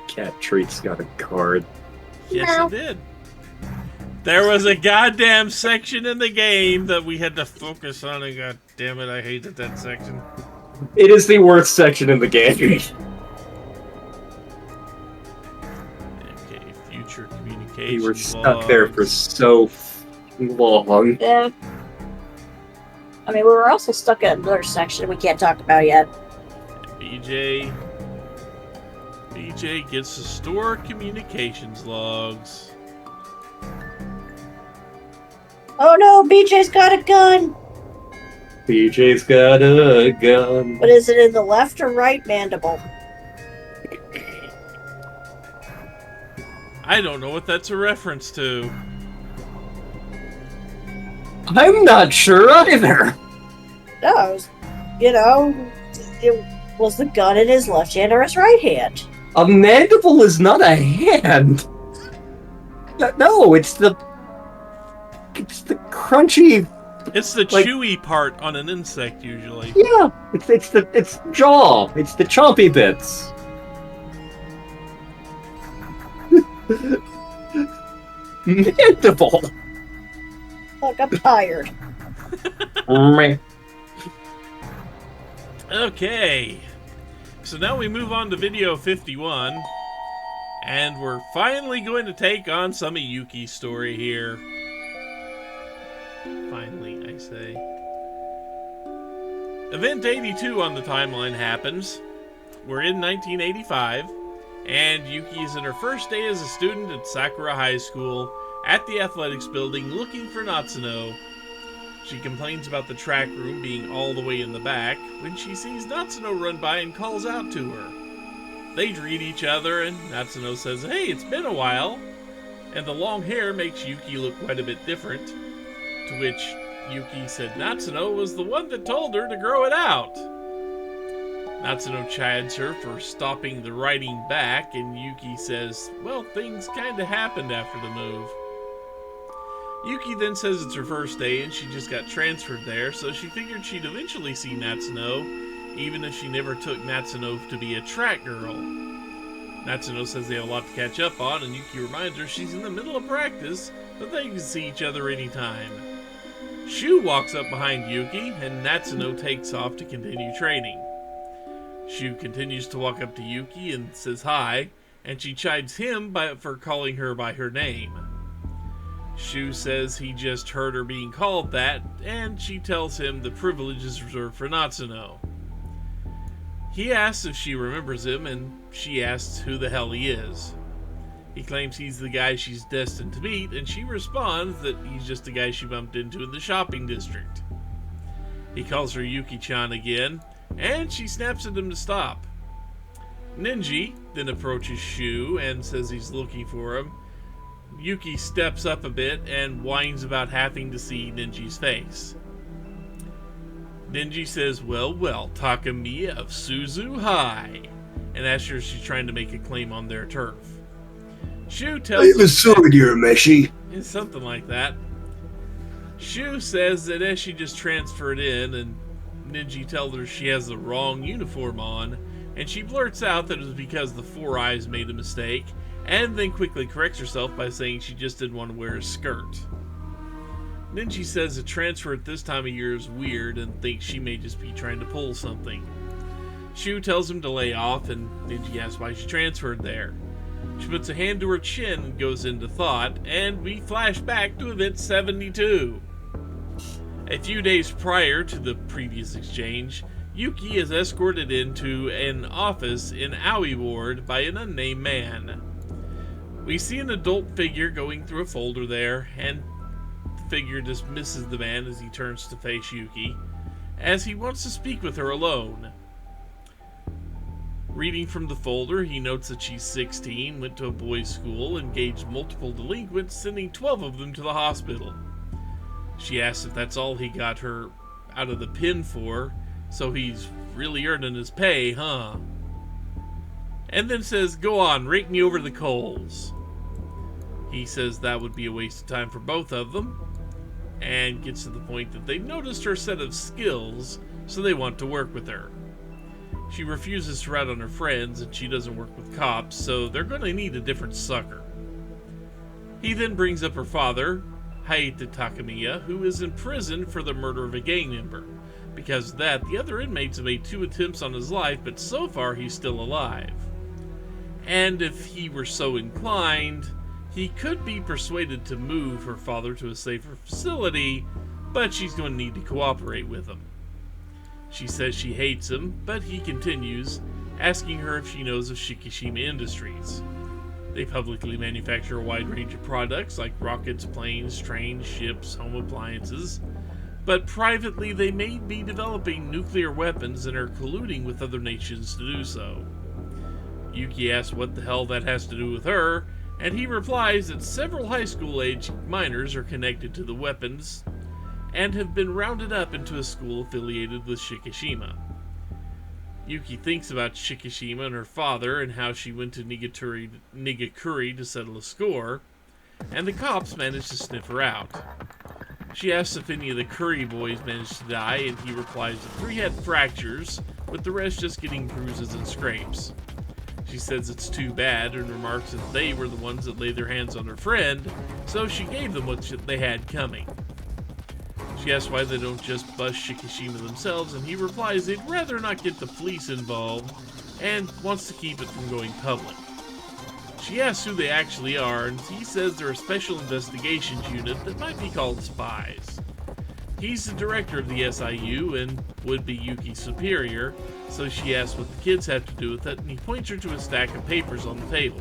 Cat Treats got a card.
Yes,
No.
it did. There was a goddamn section in the game that we had to focus on, and god damn it, I hated that section.
It is the worst section in the game.
Okay, future communication.
We were stuck there for so long.
Yeah. I mean, we were also stuck at another section we can't talk about yet.
BJ gets to store communications logs.
Oh no, BJ's got a gun!
BJ's got a gun.
But is it in the left or right mandible?
I don't know what that's a reference to.
I'm not sure either.
No, it was, it was the gun in his left hand or his right hand.
A mandible is not a hand. No, it's the crunchy.
It's the
Like-
chewy part on an insect usually.
Yeah, it's jaw. It's the chompy bits. Mandible.
Look, I'm tired.
Okay. So now we move on to video 51. And we're finally going to take on some of Yuki's story here. Finally, I say. Event 82 on the timeline happens. We're in 1985, and Yuki is in her first day as a student at Sakura High School at the athletics building looking for Natsuno. She complains about the track room being all the way in the back when she sees Natsuno run by and calls out to her. They greet each other, and Natsuno says, "Hey, it's been a while." And the long hair makes Yuki look quite a bit different. To which Yuki said Natsuno was the one that told her to grow it out. Natsuno chides her for stopping the writing back, and Yuki says, well, things kinda happened after the move. Yuki then says it's her first day and she just got transferred there, so she figured she'd eventually see Natsuno, even if she never took Natsuno to be a track girl. Natsuno says they have a lot to catch up on, and Yuki reminds her she's in the middle of practice, but they can see each other anytime. Shu walks up behind Yuki, and Natsuno takes off to continue training. Shu continues to walk up to Yuki and says hi, and she chides him for calling her by her name. Shu says he just heard her being called that, and she tells him the privilege is reserved for Natsuno. He asks if she remembers him, and she asks who the hell he is. He claims he's the guy she's destined to meet, and she responds that he's just the guy she bumped into in the shopping district. He calls her Yuki-chan again, and she snaps at him to stop. Ninji then approaches Shu and says he's looking for him. Yuki steps up a bit and whines about having to see Ninji's face. Ninji says, well, Takamiya of Suzu High, and asks her if she's trying to make a claim on their turf. Shu tells
I have a sword here, Meshi.
It's something like that. Shu says that as she just transferred in, and Ninji tells her she has the wrong uniform on, and she blurts out that it was because the Four Eyes made a mistake, and then quickly corrects herself by saying she just didn't want to wear a skirt. Ninji says the transfer at this time of year is weird and thinks she may just be trying to pull something. Shu tells him to lay off, and Ninji asks why she transferred there. She puts a hand to her chin and goes into thought, and we flash back to event 72. A few days prior to the previous exchange, Yuki is escorted into an office in Aoi Ward by an unnamed man. We see an adult figure going through a folder there, and the figure dismisses the man as he turns to face Yuki, as he wants to speak with her alone. Reading from the folder, he notes that she's 16, went to a boys' school, engaged multiple delinquents, sending 12 of them to the hospital. She asks if that's all he got her out of the pen for, so he's really earning his pay, huh? And then says, go on, rake me over the coals. He says that would be a waste of time for both of them, and gets to the point that they've noticed her set of skills, so they want to work with her. She refuses to rat on her friends, and she doesn't work with cops, so they're going to need a different sucker. He then brings up her father, Hayate Takamiya, who is in prison for the murder of a gang member. Because of that, the other inmates have made 2 attempts on his life, but so far he's still alive. And if he were so inclined, he could be persuaded to move her father to a safer facility, but she's going to need to cooperate with him. She says she hates him, but he continues, asking her if she knows of Shikishima Industries. They publicly manufacture a wide range of products like rockets, planes, trains, ships, home appliances, but privately they may be developing nuclear weapons and are colluding with other nations to do so. Yuki asks what the hell that has to do with her, and he replies that several high school-age minors are connected to the weapons and have been rounded up into a school affiliated with Shikishima. Yuki thinks about Shikishima and her father and how she went to Nigakuri to settle a score, and the cops managed to sniff her out. She asks if any of the Curry boys managed to die, and he replies that 3 had fractures, with the rest just getting bruises and scrapes. She says it's too bad and remarks that they were the ones that laid their hands on her friend, so she gave them what they had coming. She asks why they don't just bust Shikishima themselves, and he replies they'd rather not get the police involved and wants to keep it from going public. She asks who they actually are, and he says they're a special investigations unit that might be called spies. He's the director of the SIU and would be Yuki's superior, so she asks what the kids have to do with it, and he points her to a stack of papers on the table.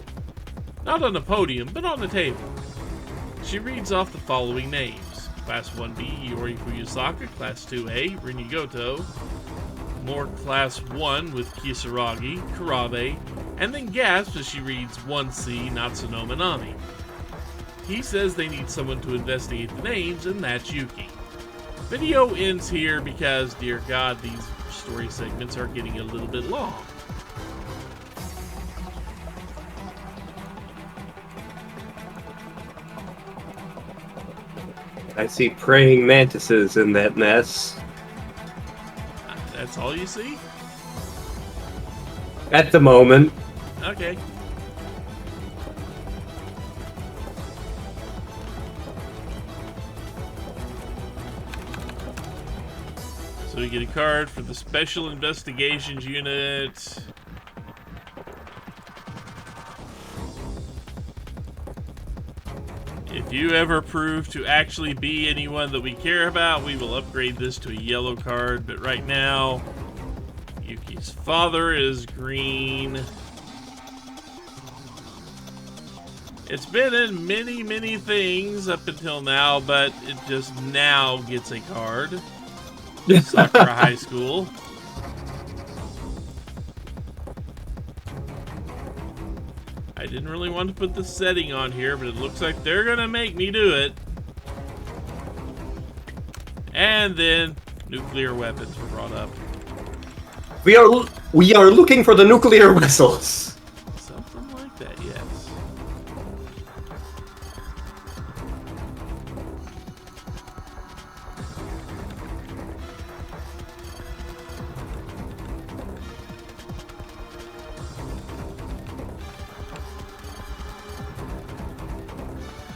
Not on a podium, but on the table. She reads off the following names. Class 1B, Iori Fuyusaka. Class 2A, Rinigoto. More Class 1 with Kisaragi, Karabe, and then gasps as she reads 1C, Natsuno Minami. He says they need someone to investigate the names, and that's Yuki. Video ends here because, dear God, these story segments are getting a little bit long.
I see praying mantises in that mess.
That's all you see?
At the moment.
Okay. So we get a card for the Special Investigations Unit. If you ever prove to actually be anyone that we care about, we will upgrade this to a yellow card. But right now, Yuki's father is green. It's been in many, many things up until now, but it just now gets a card. Sakura High School. I didn't really want to put the setting on here, but it looks like they're gonna make me do it. And then nuclear weapons were brought up.
We are looking for the nuclear vessels.
Something like that, yes.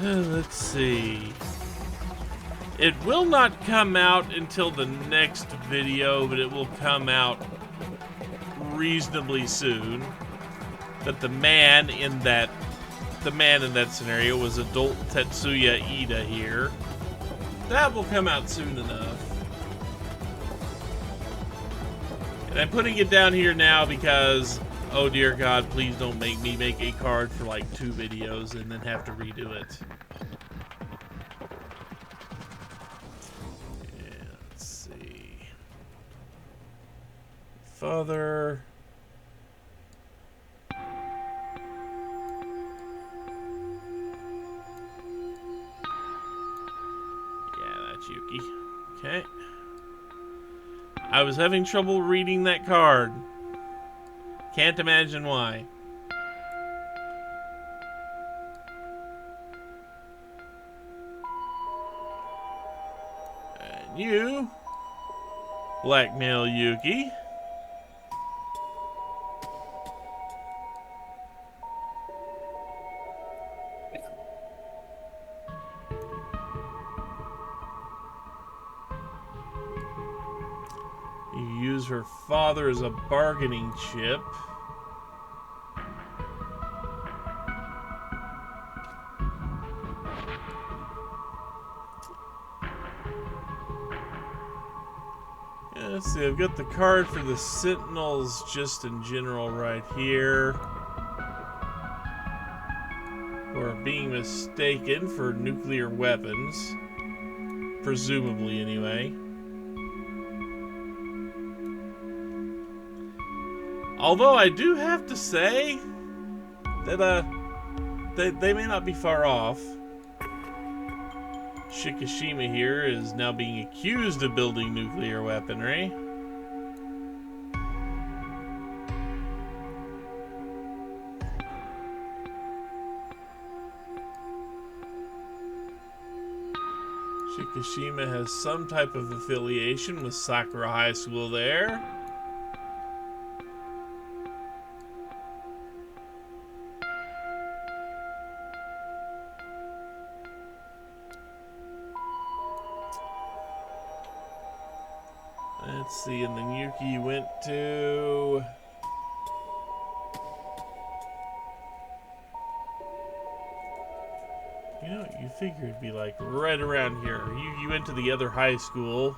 Let's see. It will not come out until the next video, but it will come out reasonably soon. But the man in that scenario was adult Tetsuya Ida here. That will come out soon enough. And I'm putting it down here now because, oh dear God, please don't make me make a card for like 2 videos and then have to redo it. Yeah, let's see. Father. Yeah, that's Yuki. Okay. I was having trouble reading that card. Can't imagine why. And you blackmail Yuki. You use her father as a bargaining chip. Yeah, let's see, I've got the card for the Sentinels just in general right here. Who are being mistaken for nuclear weapons. Presumably, anyway. Although I do have to say that they may not be far off. Shikishima here is now being accused of building nuclear weaponry. Shikishima has some type of affiliation with Sakura High School there. Let's see, and then Yuki went to... You know, you figure it'd be like right around here. You went to the other high school.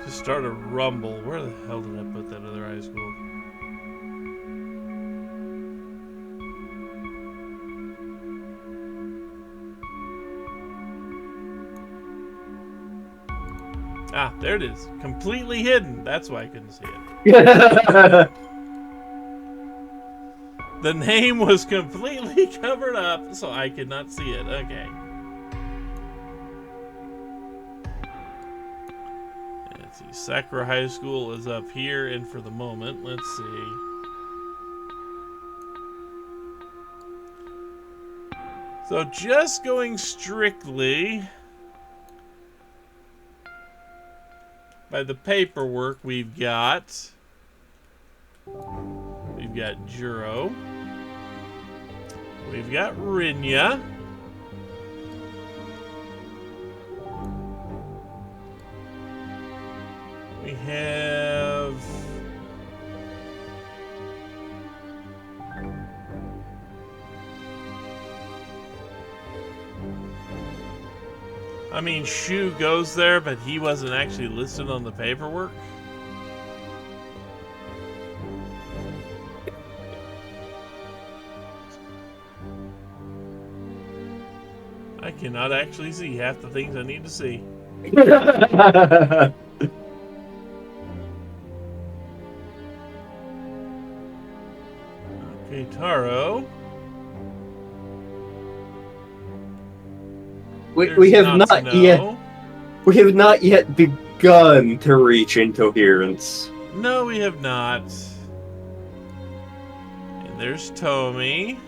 To start a rumble. Where the hell did I put that other high school? There it is. Completely hidden. That's why I couldn't see it. The name was completely covered up, so I could not see it. Okay. Let's see. Sakura High School is up here, and for the moment, let's see. So just going strictly by the paperwork we've got Juro. We've got Rinya. We have... I mean, Shu goes there, but he wasn't actually listed on the paperwork. I cannot actually see half the things I need to see. Okay, Taro.
We have not yet begun to reach incoherence.
No, we have not. And there's Tomi.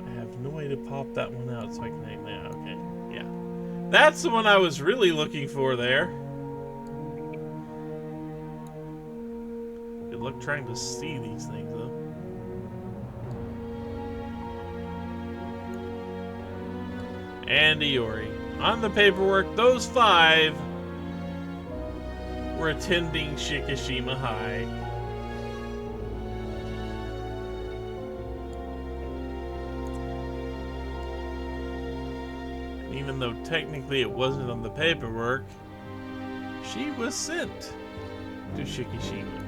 I have no way to pop that one out so I can hang that. Okay, yeah. That's the one I was really looking for there. Good luck trying to see these things, though. And Iori. On the paperwork, those 5 were attending Shikishima High. And even though technically it wasn't on the paperwork, she was sent to Shikishima.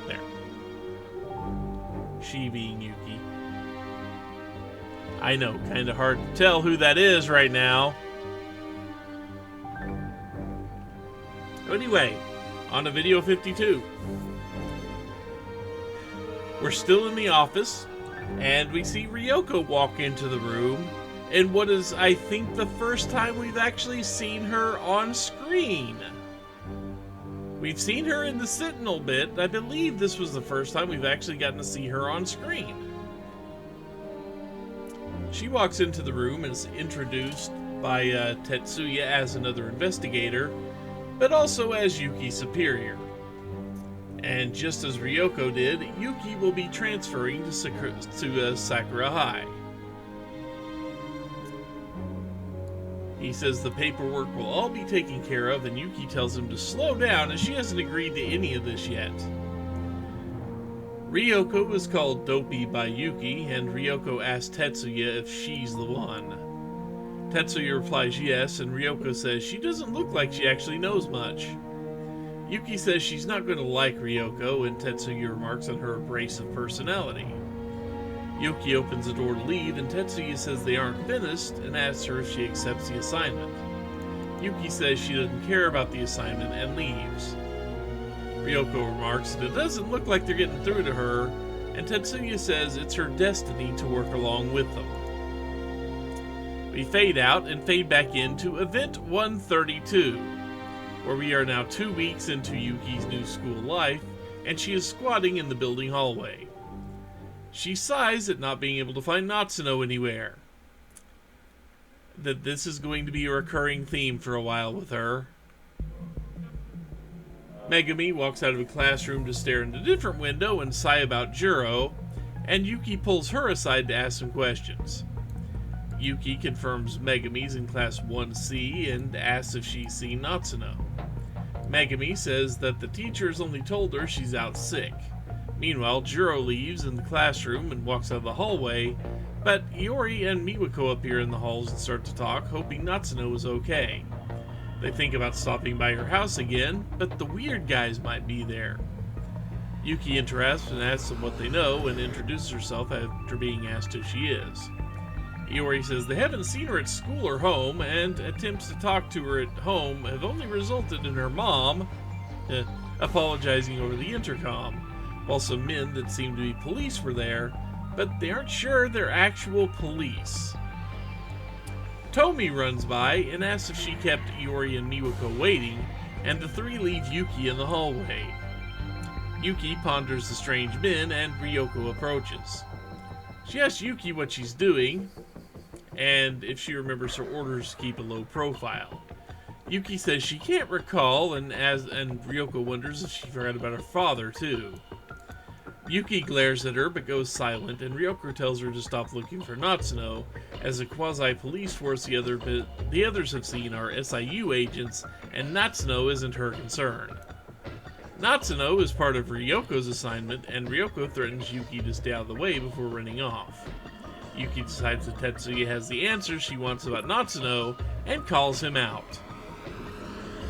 There. She being Yuki. I know, kind of hard to tell who that is right now. Anyway, on to video 52. We're still in the office, and we see Ryoko walk into the room in what is, I think, the first time we've actually seen her on screen. We've seen her in the Sentinel bit. I believe this was the first time we've actually gotten to see her on screen. She walks into the room and is introduced by Tetsuya as another investigator, but also as Yuki's superior. And just as Ryoko did, Yuki will be transferring to Sakura High. He says the paperwork will all be taken care of, and Yuki tells him to slow down as she hasn't agreed to any of this yet. Ryoko was called Dopey by Yuki, and Ryoko asks Tetsuya if she's the one. Tetsuya replies yes, and Ryoko says she doesn't look like she actually knows much. Yuki says she's not going to like Ryoko, and Tetsuya remarks on her abrasive personality. Yuki opens the door to leave, and Tetsuya says they aren't finished, and asks her if she accepts the assignment. Yuki says she doesn't care about the assignment and leaves. Ryoko remarks that it doesn't look like they're getting through to her, and Tetsuya says it's her destiny to work along with them. We fade out and fade back into Event 132, where we are now 2 weeks into Yuki's new school life, and she is squatting in the building hallway. She sighs at not being able to find Natsuno anywhere. That this is going to be a recurring theme for a while with her. Megami walks out of a classroom to stare into a different window and sigh about Juro, and Yuki pulls her aside to ask some questions. Yuki confirms Megami's in Class 1C and asks if she's seen Natsuno. Megami says that the teachers only told her she's out sick. Meanwhile, Juro leaves in the classroom and walks out of the hallway, but Iori and Miwako appear in the halls and start to talk, hoping Natsuno is okay. They think about stopping by her house again, but the weird guys might be there. Yuki interrupts and asks them what they know and introduces herself after being asked who she is. Iori says they haven't seen her at school or home, and attempts to talk to her at home have only resulted in her mom apologizing over the intercom, while some men that seem to be police were there, but they aren't sure they're actual police. Tomi runs by and asks if she kept Iori and Miwako waiting, and the three leave Yuki in the hallway. Yuki ponders the strange men, and Ryoko approaches. She asks Yuki what she's doing, and if she remembers her orders to keep a low profile. Yuki says she can't recall, and Ryoko wonders if she forgot about her father, too. Yuki glares at her, but goes silent, and Ryoko tells her to stop looking for Natsuno, as a quasi-police force the others have seen are SIU agents, and Natsuno isn't her concern. Natsuno is part of Ryoko's assignment, and Ryoko threatens Yuki to stay out of the way before running off. Yuki decides that Tetsuya has the answers she wants about Natsuno, and calls him out.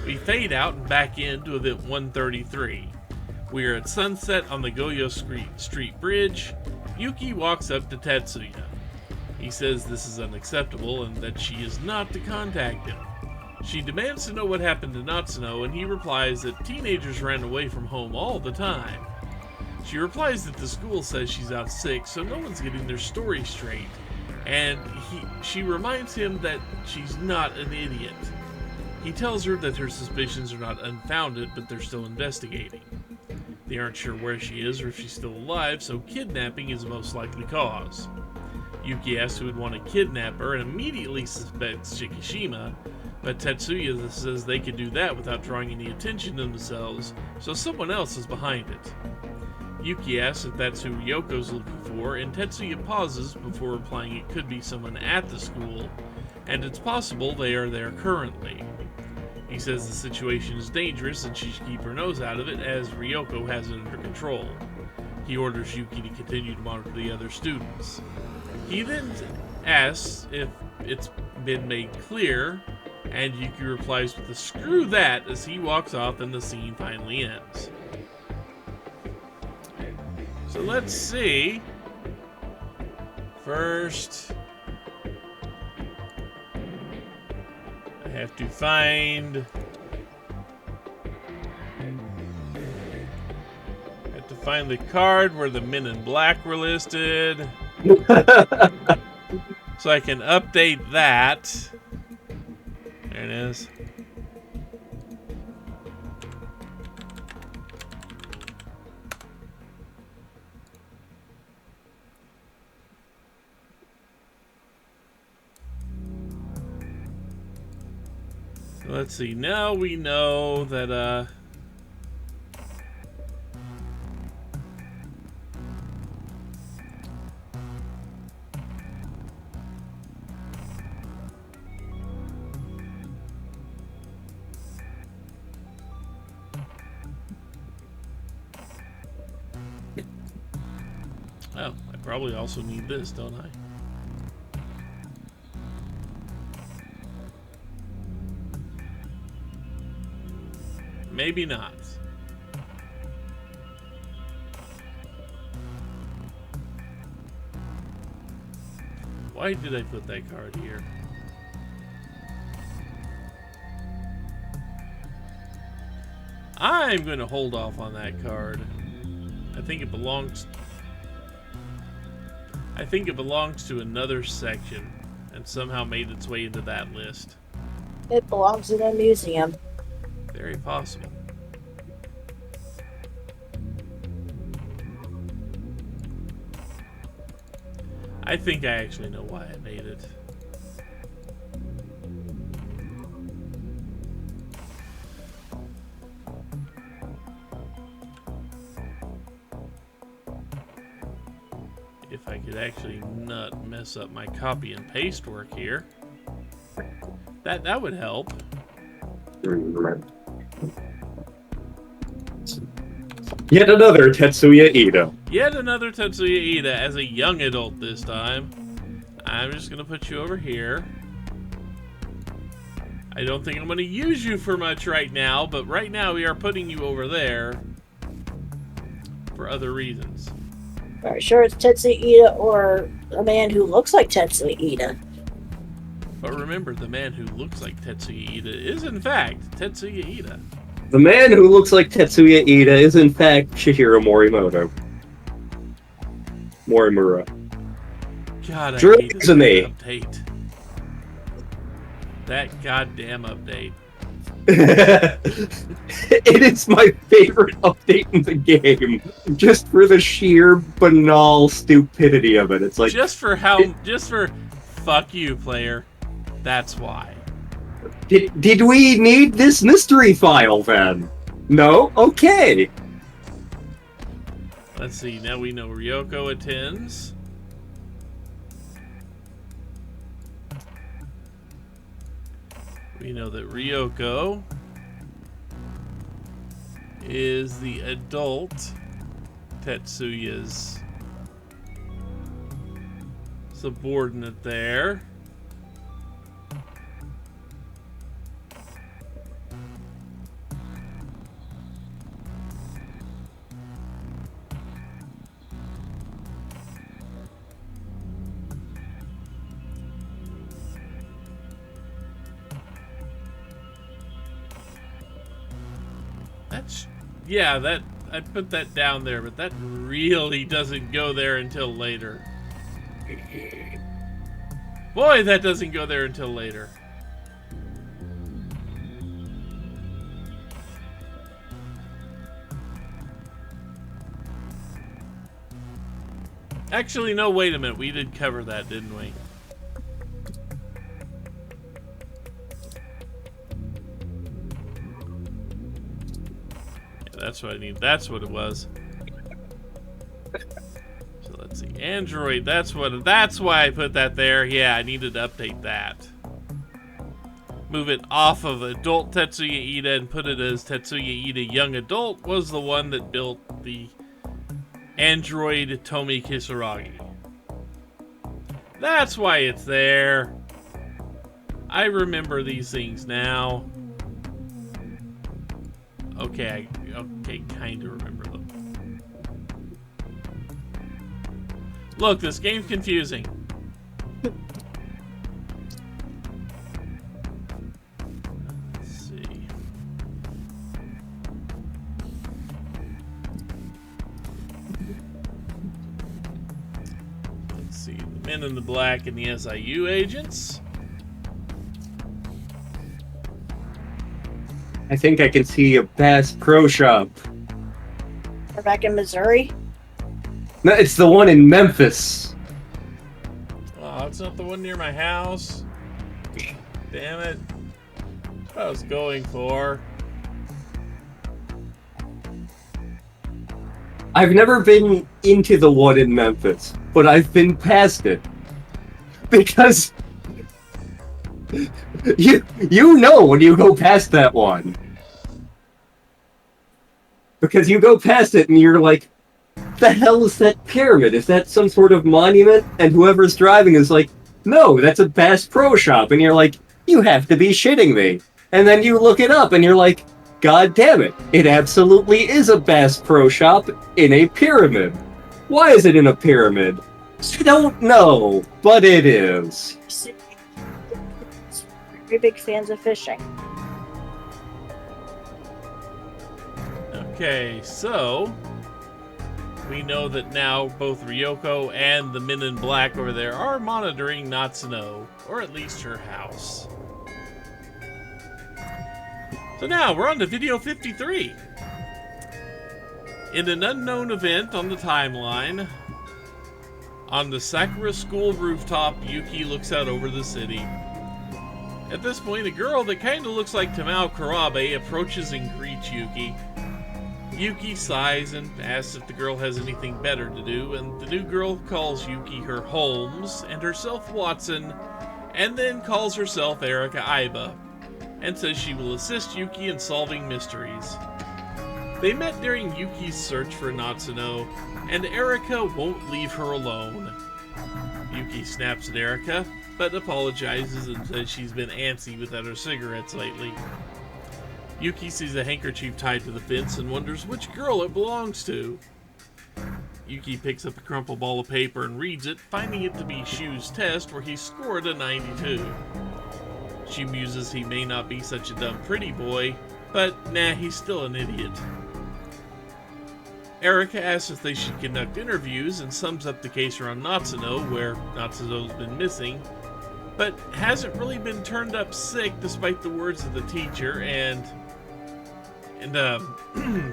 We fade out and back into event 133. We are at sunset on the Goyo Street Bridge. Yuki walks up to Tetsuya. He says this is unacceptable and that she is not to contact him. She demands to know what happened to Natsuno, and he replies that teenagers ran away from home all the time. She replies that the school says she's out sick, so no one's getting their story straight, and she reminds him that she's not an idiot. He tells her that her suspicions are not unfounded, but they're still investigating. They aren't sure where she is or if she's still alive, so kidnapping is the most likely cause. Yuki asks who would want to kidnap her and immediately suspects Shikishima, but Tetsuya says they could do that without drawing any attention to themselves, so someone else is behind it. Yuki asks if that's who Ryoko's looking for, and Tetsuya pauses before replying it could be someone at the school, and it's possible they are there currently. He says the situation is dangerous and she should keep her nose out of it, as Ryoko has it under control. He orders Yuki to continue to monitor the other students. He then asks if it's been made clear, and Yuki replies with a "screw that" as he walks off and the scene finally ends. So let's see. First, I have to find the card where the Men in Black were listed, so I can update that. There it is. Let's see, now we know that, oh, I probably also need this, don't I? Maybe not. Why did I put that card here? I'm going to hold off on that card. I think it belongs to another section and somehow made its way into that list.
It belongs in a museum.
Very possible. I think I actually know why I made it. If I could actually not mess up my copy and paste work here, that would help.
Yet another Tetsuya Ida.
Yet another Tetsuya Ida as a young adult this time. I'm just going to put you over here. I don't think I'm going to use you for much right now, but right now we are putting you over there. for other reasons.
Are you sure it's Tetsuya Ida or a man who looks like Tetsuya Ida?
But remember, the man who looks like Tetsuya Ida is in fact Tetsuya Ida.
The man who looks like Tetsuya Ida is in fact Chihiro Morimoto. Morimura.
God, I
Drew
hate this
Izumi.
update. That goddamn update.
It is my favorite update in the game, just for the sheer banal stupidity of it. It's like
just for fuck you, player. That's why.
Did we need this mystery file then? No? Okay.
Let's see, now we know Ryoko attends. We know that Ryoko is the adult Tetsuya's subordinate there. Yeah, that I put that down there, but that really doesn't go there until later. Boy, that doesn't go there until later. Actually, no, wait a minute. We did cover that, didn't we? That's what I need. That's what it was. So let's see. Android. That's why I put that there. Yeah, I needed to update that. Move it off of adult Tetsuya Ida and put it as Tetsuya Ida young adult was the one that built the android Tomi Kisaragi. That's why it's there. I remember these things now. Okay, kind of remember them. Look, this game's confusing. Let's see. Let's see. The Men in the Black and the SIU agents.
I think I can see a Bass Pro Shop.
We're back in Missouri.
No, it's the one in Memphis.
Oh, it's not the one near my house. Damn it. That's what I was going for.
I've never been into the one in Memphis, but I've been past it. Because you know when you go past that one. Because you go past it and you're like, the hell is that pyramid? Is that some sort of monument? And whoever's driving is like, no, that's a Bass Pro Shop. And you're like, you have to be shitting me. And then you look it up and you're like, God damn it, it absolutely is a Bass Pro Shop in a pyramid. Why is it in a pyramid? I don't know, but it is.
Very big fans of fishing.
Okay, so we know that now both Ryoko and the Men in Black over there are monitoring Natsuno, or at least her house. So now we're on to video 53. In an unknown event on the timeline, on the Sakura School rooftop, Yuki looks out over the city. At this point, a girl that kind of looks like Tamao Karabe approaches and greets Yuki. Yuki sighs and asks if the girl has anything better to do, and the new girl calls Yuki her Holmes and herself Watson, and then calls herself Erika Aiba, and says she will assist Yuki in solving mysteries. They met during Yuki's search for Natsuno, and Erika won't leave her alone. Yuki snaps at Erika, but apologizes and says she's been antsy without her cigarettes lately. Yuki sees a handkerchief tied to the fence and wonders which girl it belongs to. Yuki picks up a crumpled ball of paper and reads it, finding it to be Shu's test where he scored a 92. Shu muses he may not be such a dumb pretty boy, but nah, he's still an idiot. Erika asks if they should conduct interviews and sums up the case around Natsuno, where Natsuno's been missing, but hasn't really been turned up sick despite the words of the teacher, and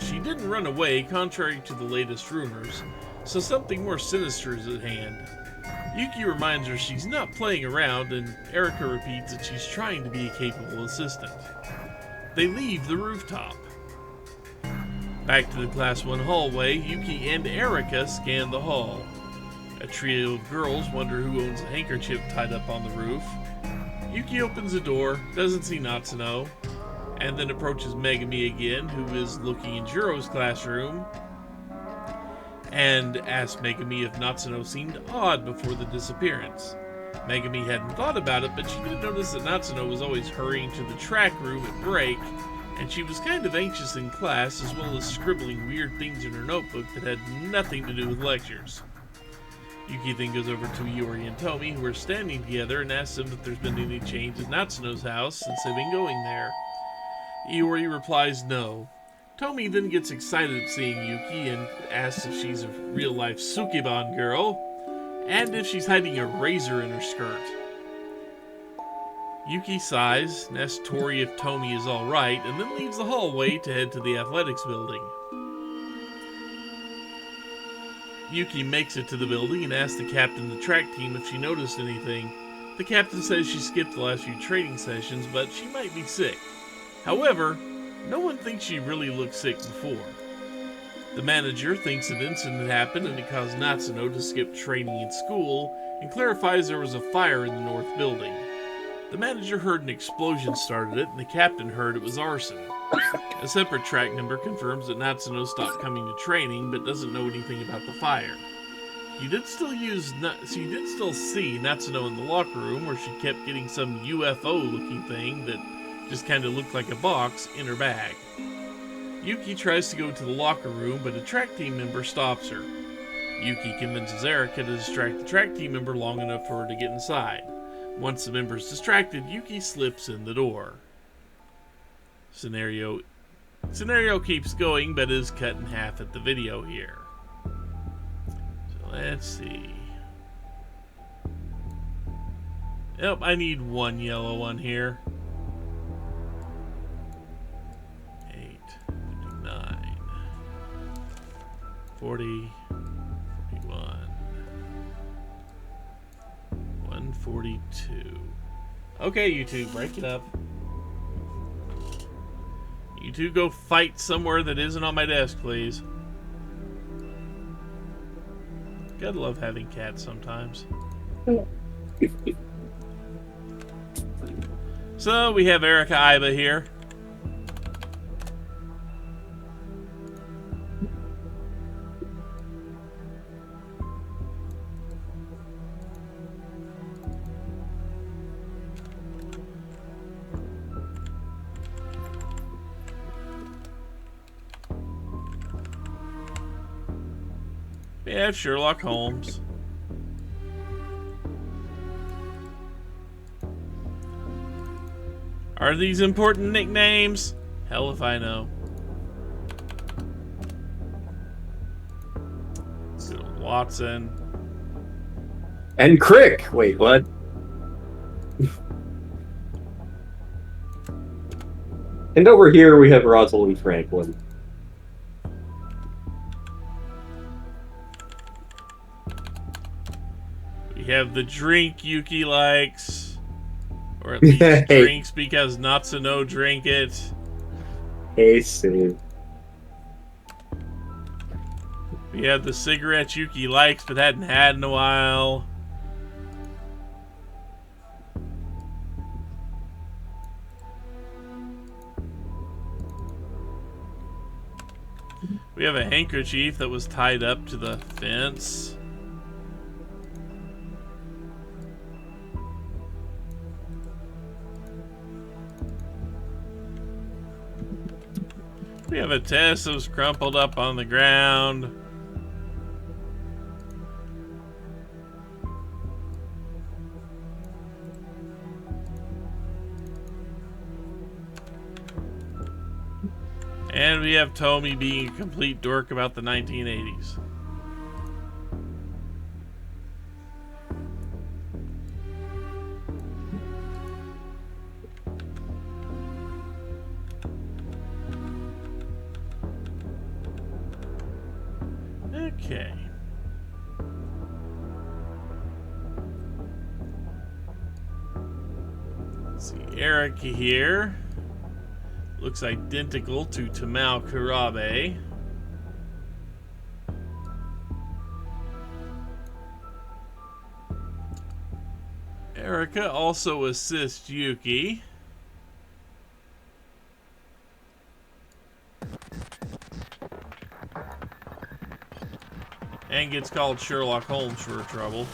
she didn't run away, contrary to the latest rumors, so something more sinister is at hand. Yuki reminds her she's not playing around, and Erika repeats that she's trying to be a capable assistant. They leave the rooftop. Back to the Class 1 hallway, Yuki and Erika scan the hall. A trio of girls wonder who owns a handkerchief tied up on the roof. Yuki opens the door, doesn't see Natsuno, and then approaches Megami again, who is looking in Juro's classroom, and asks Megami if Natsuno seemed odd before the disappearance. Megami hadn't thought about it, but she did notice that Natsuno was always hurrying to the track room at break, and she was kind of anxious in class, as well as scribbling weird things in her notebook that had nothing to do with lectures. Yuki then goes over to Iori and Tomi, who are standing together, and asks them if there's been any change at Natsuno's house since they've been going there. Iori replies no. Tomi then gets excited at seeing Yuki and asks if she's a real-life Sukeban girl, and if she's hiding a razor in her skirt. Yuki sighs and asks Tori if Tomi is alright, and then leaves the hallway to head to the athletics building. Yuki makes it to the building and asks the captain of the track team if she noticed anything. The captain says she skipped the last few training sessions, but she might be sick. However, no one thinks she really looked sick before. The manager thinks an incident happened and it caused Natsuno to skip training in school, and clarifies there was a fire in the north building. The manager heard an explosion started it, and the captain heard it was arson. A separate track member confirms that Natsuno stopped coming to training, but doesn't know anything about the fire. You did still see Natsuno in the locker room, where she kept getting some UFO-looking thing that just kind of looked like a box in her bag. Yuki tries to go to the locker room, but a track team member stops her. Yuki convinces Erika to distract the track team member long enough for her to get inside. Once the member is distracted, Yuki slips in the door. Scenario keeps going, but is cut in half at the video here. So let's see. Yep, I need one yellow one here. 8, 59, 40, 41, 142. Okay, you two, break it up. You two go fight somewhere that isn't on my desk, please. Gotta love having cats sometimes. So, we have Erika Iba here. We have Sherlock Holmes. Are these important nicknames? Hell if I know. Good old Watson.
And Crick! Wait, what? And over here we have Rosalind Franklin.
We have the drink Yuki likes. Or at least drinks because Natsuno drink it.
Hey, Sue.
We have the cigarettes Yuki likes but hadn't had in a while. We have a handkerchief that was tied up to the fence. We have a test that was crumpled up on the ground. And we have Tomy being a complete dork about the 1980s. Okay. Let's see, Erica here. Looks identical to Tamao Kurabe. Erica also assists Yuki. And gets called Sherlock Holmes for her trouble.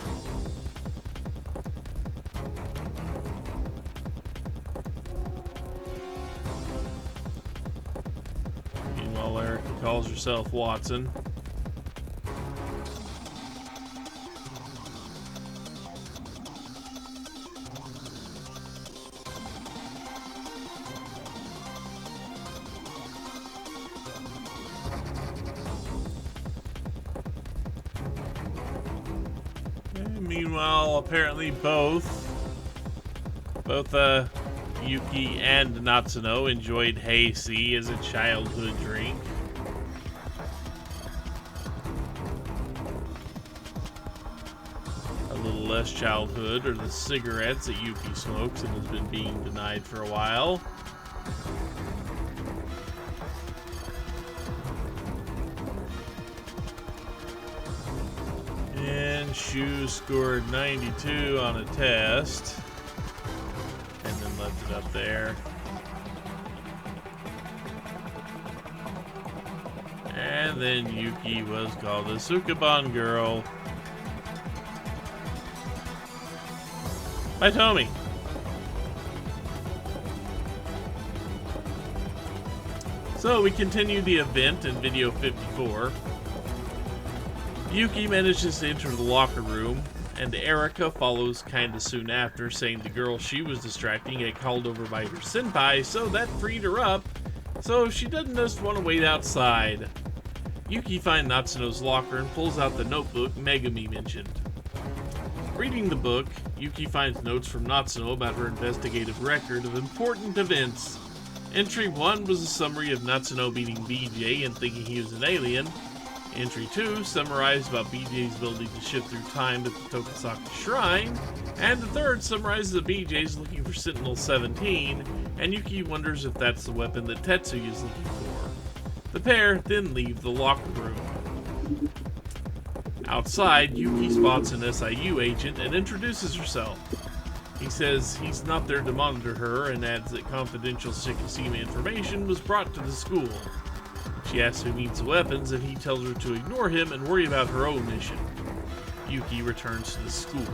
Meanwhile, Erica calls herself Watson. Meanwhile, apparently both Yuki and Natsuno enjoyed Hey-C as a childhood drink. A little less childhood are the cigarettes that Yuki smokes and has been being denied for a while. And Shu scored 92 on a test. And then left it up there. And then Yuki was called a Sukaban girl by Tomy. So we continue the event in video 54. Yuki manages to enter the locker room, and Erica follows kinda soon after, saying the girl she was distracting got called over by her senpai, so that freed her up, so she doesn't just want to wait outside. Yuki finds Natsuno's locker and pulls out the notebook Megami mentioned. Reading the book, Yuki finds notes from Natsuno about her investigative record of important events. Entry 1 was a summary of Natsuno meeting BJ and thinking he was an alien. Entry 2 summarized about BJ's ability to shift through time at the Tokisaki Shrine, and the third summarizes that BJ's looking for Sentinel 17, and Yuki wonders if that's the weapon that Tetsuya is looking for. The pair then leave the locker room. Outside, Yuki spots an SIU agent and introduces herself. He says he's not there to monitor her and adds that confidential Shikishima information was brought to the school. She asks who needs the weapons, and he tells her to ignore him and worry about her own mission. Yuki returns to the school.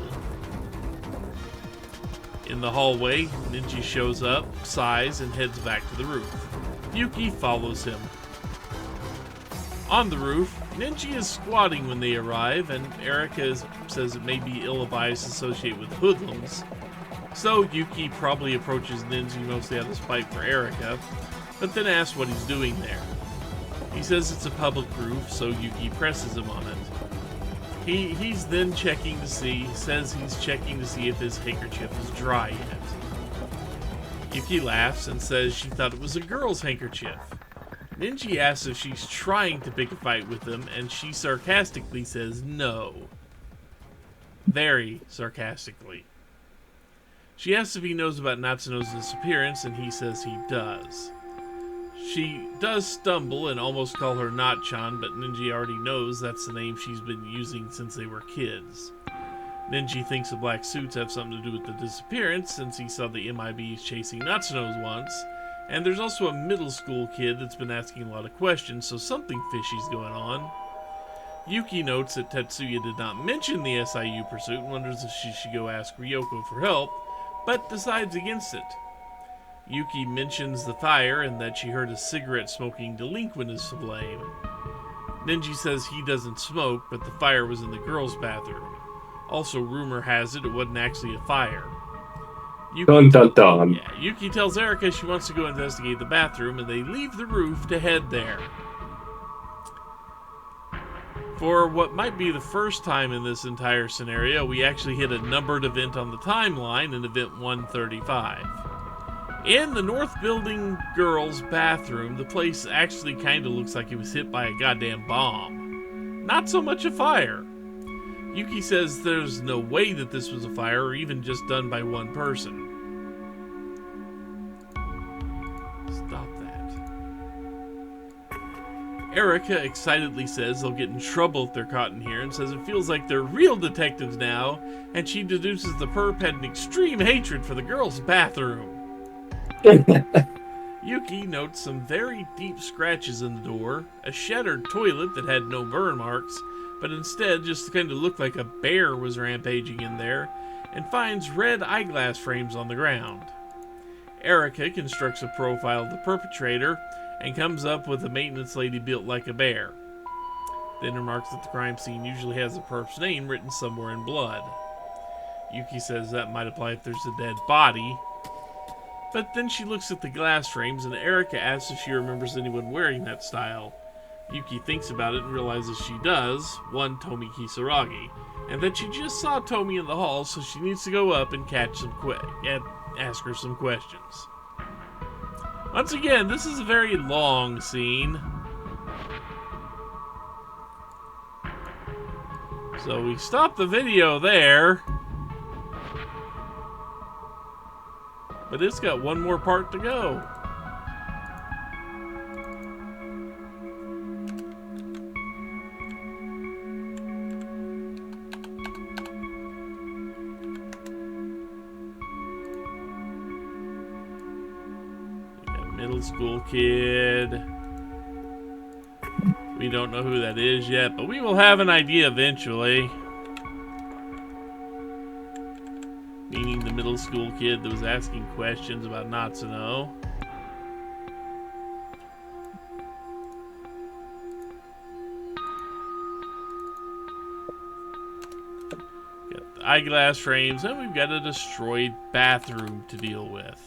In the hallway, Ninja shows up, sighs, and heads back to the roof. Yuki follows him. On the roof, Ninja is squatting when they arrive, and Erica says it may be ill-advised to associate with hoodlums. So Yuki probably approaches Ninja mostly out of spite for Erica, but then asks what he's doing there. He says it's a public roof, so Yuki presses him on it. He's then checking to see, says he's checking to see if his handkerchief is dry yet. Yuki laughs and says she thought it was a girl's handkerchief. Ninja asks if she's trying to pick a fight with him, and she sarcastically says no. Very sarcastically. She asks if he knows about Natsuno's disappearance, and he says he does. She does stumble and almost call her Natchan, but Ninja already knows that's the name she's been using since they were kids. Ninja thinks the black suits have something to do with the disappearance, since he saw the MIBs chasing Natsuno's once, and there's also a middle school kid that's been asking a lot of questions, so something fishy's going on. Yuki notes that Tetsuya did not mention the SIU pursuit and wonders if she should go ask Ryoko for help, but decides against it. Yuki mentions the fire and that she heard a cigarette-smoking delinquent is to blame. Ninja says he doesn't smoke, but the fire was in the girls' bathroom. Also, rumor has it wasn't actually a fire.
Dun dun dun.
Yeah, Yuki tells Erika she wants to go investigate the bathroom, and they leave the roof to head there. For what might be the first time in this entire scenario, we actually hit a numbered event on the timeline in Event 135. In the North Building girls' bathroom, the place actually kind of looks like it was hit by a goddamn bomb. Not so much a fire. Yuki says there's no way that this was a fire or even just done by one person. Stop that. Erika excitedly says they'll get in trouble if they're caught in here and says it feels like they're real detectives now, and she deduces the perp had an extreme hatred for the girls' bathroom. Yuki notes some very deep scratches in the door, a shattered toilet that had no burn marks, but instead just kind of looked like a bear was rampaging in there, and finds red eyeglass frames on the ground. Erika constructs a profile of the perpetrator and comes up with a maintenance lady built like a bear. Then remarks that the crime scene usually has the perp's name written somewhere in blood. Yuki says that might apply if there's a dead body, but then she looks at the glass frames and Erika asks if she remembers anyone wearing that style. Yuki thinks about it and realizes she does, one Tomi Kisaragi, and that she just saw Tomi in the hall, so she needs to go up and ask her some questions. Once again, this is a very long scene. So we stop the video there. But it's got one more part to go. Middle school kid. We don't know who that is yet, but we will have an idea eventually. Meaning the middle school kid that was asking questions about Natsuno. Got the eyeglass frames, and we've got a destroyed bathroom to deal with.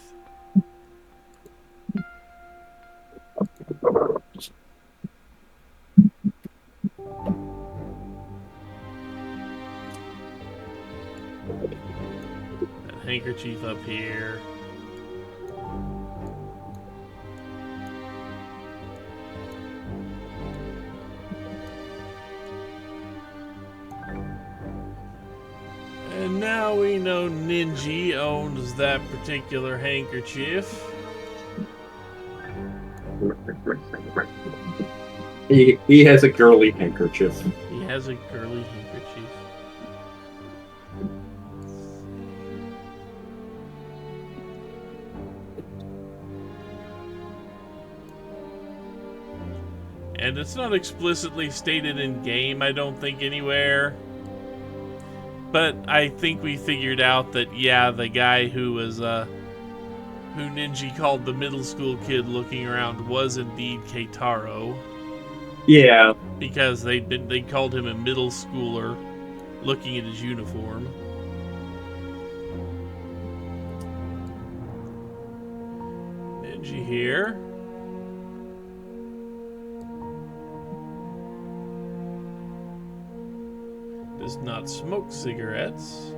Handkerchief up here. And now we know Ninji owns that particular handkerchief.
He has a girly handkerchief.
He has a girly handkerchief. And it's not explicitly stated in game, I don't think, anywhere. But I think we figured out that, yeah, the guy who was, who Ninji called the middle school kid looking around was indeed Keitaro.
Yeah.
Because they called him a middle schooler looking at his uniform. Ninji here. Does not smoke cigarettes.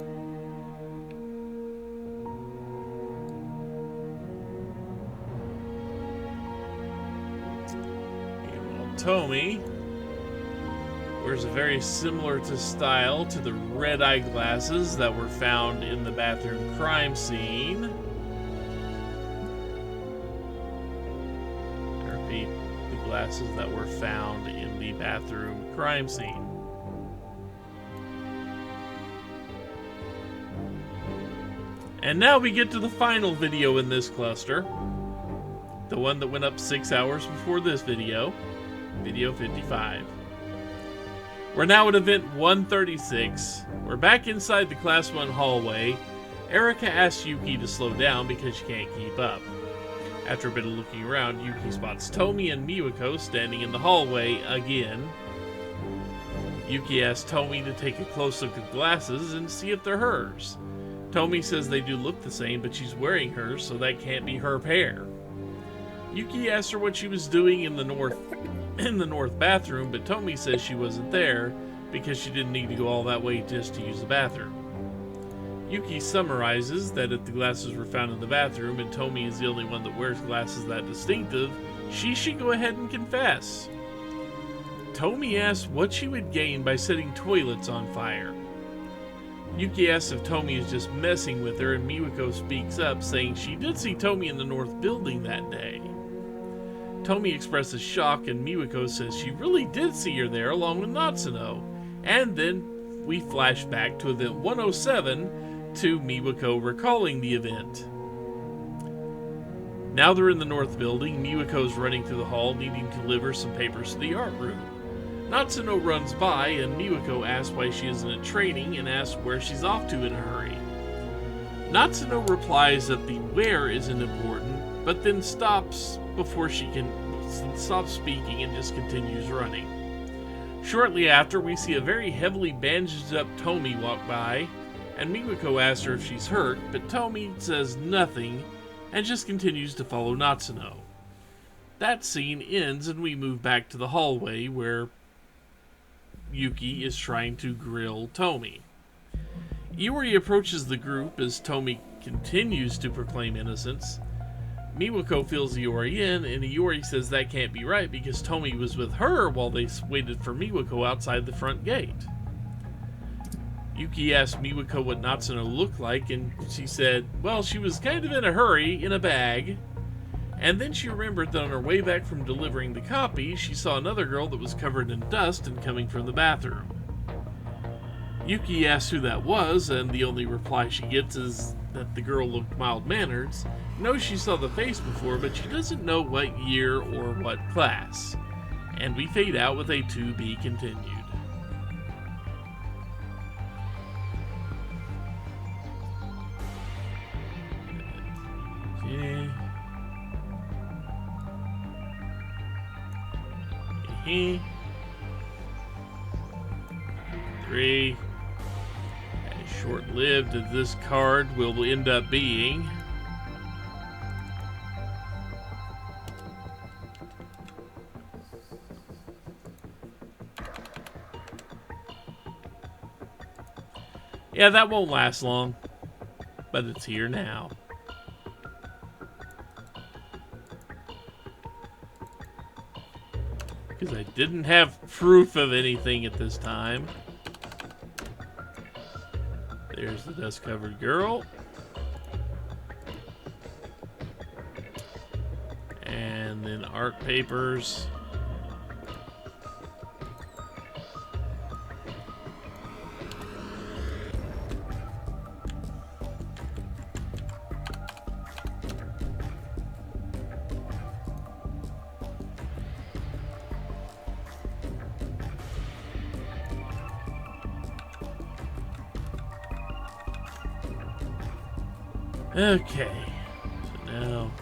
Meanwhile, Tomi wears a very similar to style to the red eyeglasses that were found in the bathroom crime scene. I repeat, the glasses that were found in the bathroom crime scene. And now we get to the final video in this cluster. The one that went up 6 hours before this video. Video 55. We're now at event 136. We're back inside the Class 1 hallway. Erika asks Yuki to slow down because she can't keep up. After a bit of looking around, Yuki spots Tomi and Miwako standing in the hallway again. Yuki asks Tomi to take a close look at the glasses and see if they're hers. Tomi says they do look the same, but she's wearing hers, so that can't be her pair. Yuki asks her what she was doing in the north bathroom, but Tomi says she wasn't there because she didn't need to go all that way just to use the bathroom. Yuki summarizes that if the glasses were found in the bathroom and Tomi is the only one that wears glasses that distinctive, she should go ahead and confess. Tomi asks what she would gain by setting toilets on fire. Yuki asks if Tomi is just messing with her, and Miwako speaks up, saying she did see Tomi in the north building that day. Tomi expresses shock, and Miwako says she really did see her there along with Natsuno. And then we flash back to event 107 to Miwako recalling the event. Now they're in the north building. Miwako's running through the hall, needing to deliver some papers to the art room. Natsuno runs by, and Miwako asks why she isn't at training and asks where she's off to in a hurry. Natsuno replies that the where isn't important, but then stops before she can stop speaking and just continues running. Shortly after, we see a very heavily bandaged up Tomi walk by, and Miwako asks her if she's hurt, but Tomi says nothing and just continues to follow Natsuno. That scene ends and we move back to the hallway where Yuki is trying to grill Tomi. Iori approaches the group as Tomi continues to proclaim innocence. Miwako fills Iori in, and Iori says that can't be right because Tomi was with her while they waited for Miwako outside the front gate. Yuki asked Miwako what Natsuno looked like, and she said, well, she was kind of in a hurry, in a bag. And then she remembered that on her way back from delivering the copy, she saw another girl that was covered in dust and coming from the bathroom. Yuki asks who that was, and the only reply she gets is that the girl looked mild-mannered. Knows she saw the face before, but she doesn't know what year or what class. And we fade out with a to be continued. Okay. 3. As short-lived as this card will end up being. Yeah, that won't last long, but it's here now. Because I didn't have proof of anything at this time. There's the dust-covered girl. And then art papers. Okay, so now,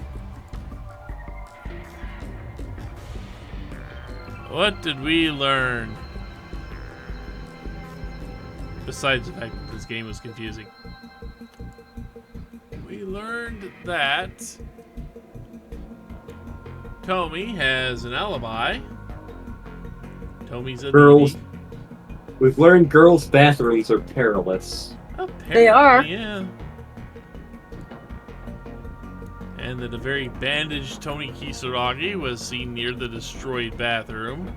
what did we learn? Besides the fact that this game was confusing. We learned that Tomi has an alibi. Tomi's a
Girls.
BD.
We've learned girls' bathrooms are perilous.
Apparently,
They are.
yeah. And that a very bandaged Tony Kisaragi was seen near the destroyed bathroom.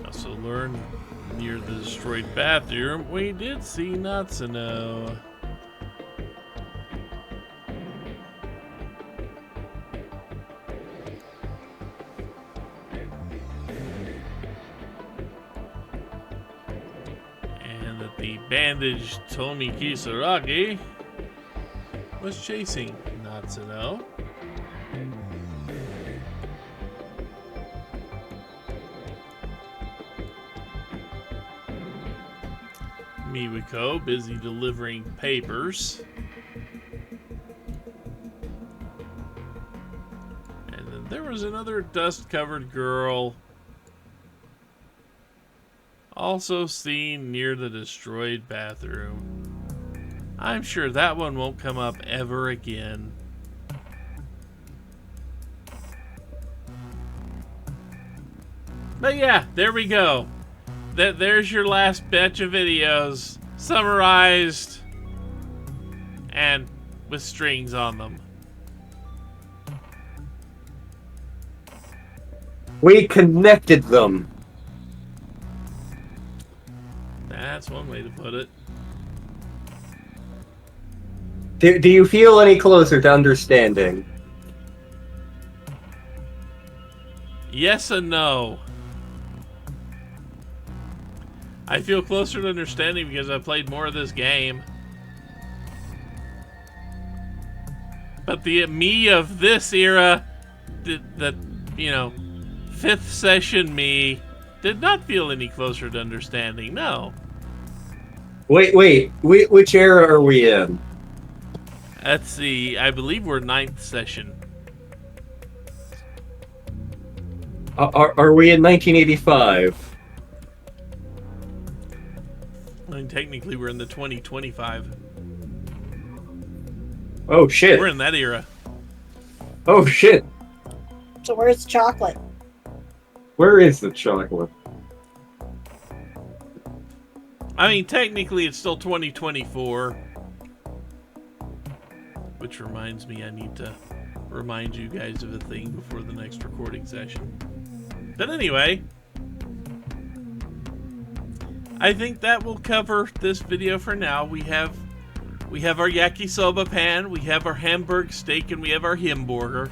Also learned near the destroyed bathroom, we did see Natsuno. The bandaged Tomi Kisaragi was chasing Natsuno. Miwako busy delivering papers. there was another dust-covered girl also seen near the destroyed bathroom. I'm sure that one won't come up ever again. But yeah, there we go. There's your last batch of videos, summarized and with strings on them.
We connected them.
That's one way to put it.
Do you feel any closer to understanding?
Yes and no. I feel closer to understanding because I played more of this game. But the me of this era, that, you know, 5th session me, did not feel any closer to understanding, no.
Wait, which era are we in?
Let's see, I believe we're 9th session.
Are we in 1985?
I mean, technically we're in the 2025.
Oh shit.
We're in that era.
Oh shit.
So where's the chocolate?
Where is the chocolate?
I mean, technically it's still 2024. Which reminds me, I need to remind you guys of a thing before the next recording session. But anyway, I think that will cover this video for now. We have our yakisoba pan, we have our hamburg steak, and we have our hamburger.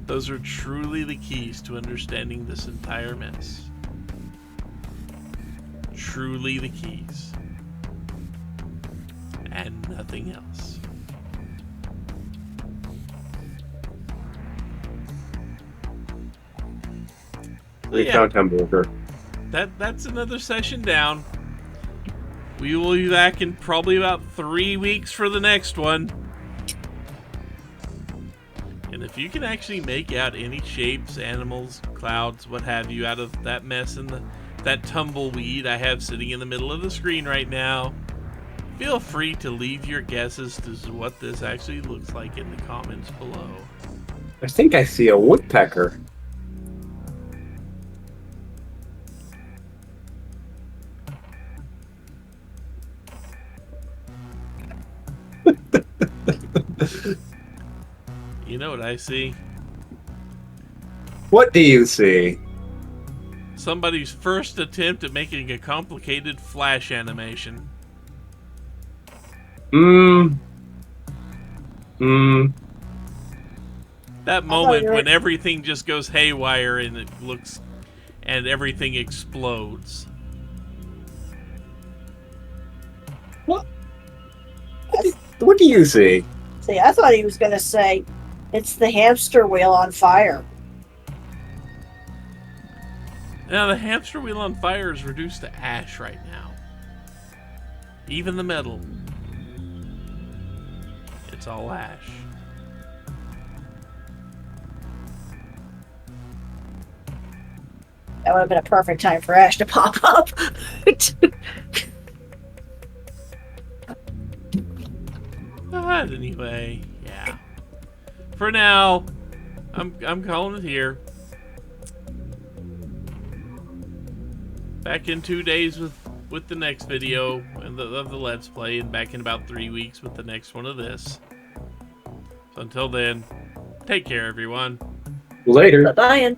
Those are truly the keys to understanding this entire mess. Truly the keys. And nothing else.
We found hamburger.
That's another session down. We will be back in probably about 3 weeks for the next one. And if you can actually make out any shapes, animals, clouds, what have you, out of that mess and that tumbleweed I have sitting in the middle of the screen right now, feel free to leave your guesses as to what this actually looks like in the comments below.
I think I see a woodpecker.
You know what I see?
What do you see?
Somebody's first attempt at making a complicated flash animation. That moment when everything just goes haywire and it looks, and everything explodes.
What? What do you see?
See, I thought he was going to say, it's the hamster wheel on fire.
Now, the hamster wheel on fire is reduced to ash right now. Even the metal. It's all ash.
That would have been a perfect time for Ash to pop up.
But anyway, yeah. For now, I'm calling it here. Back in 2 days with the next video and of the Let's Play, and back in about 3 weeks with the next one of this. So until then, take care, everyone.
Later.
Bye-bye.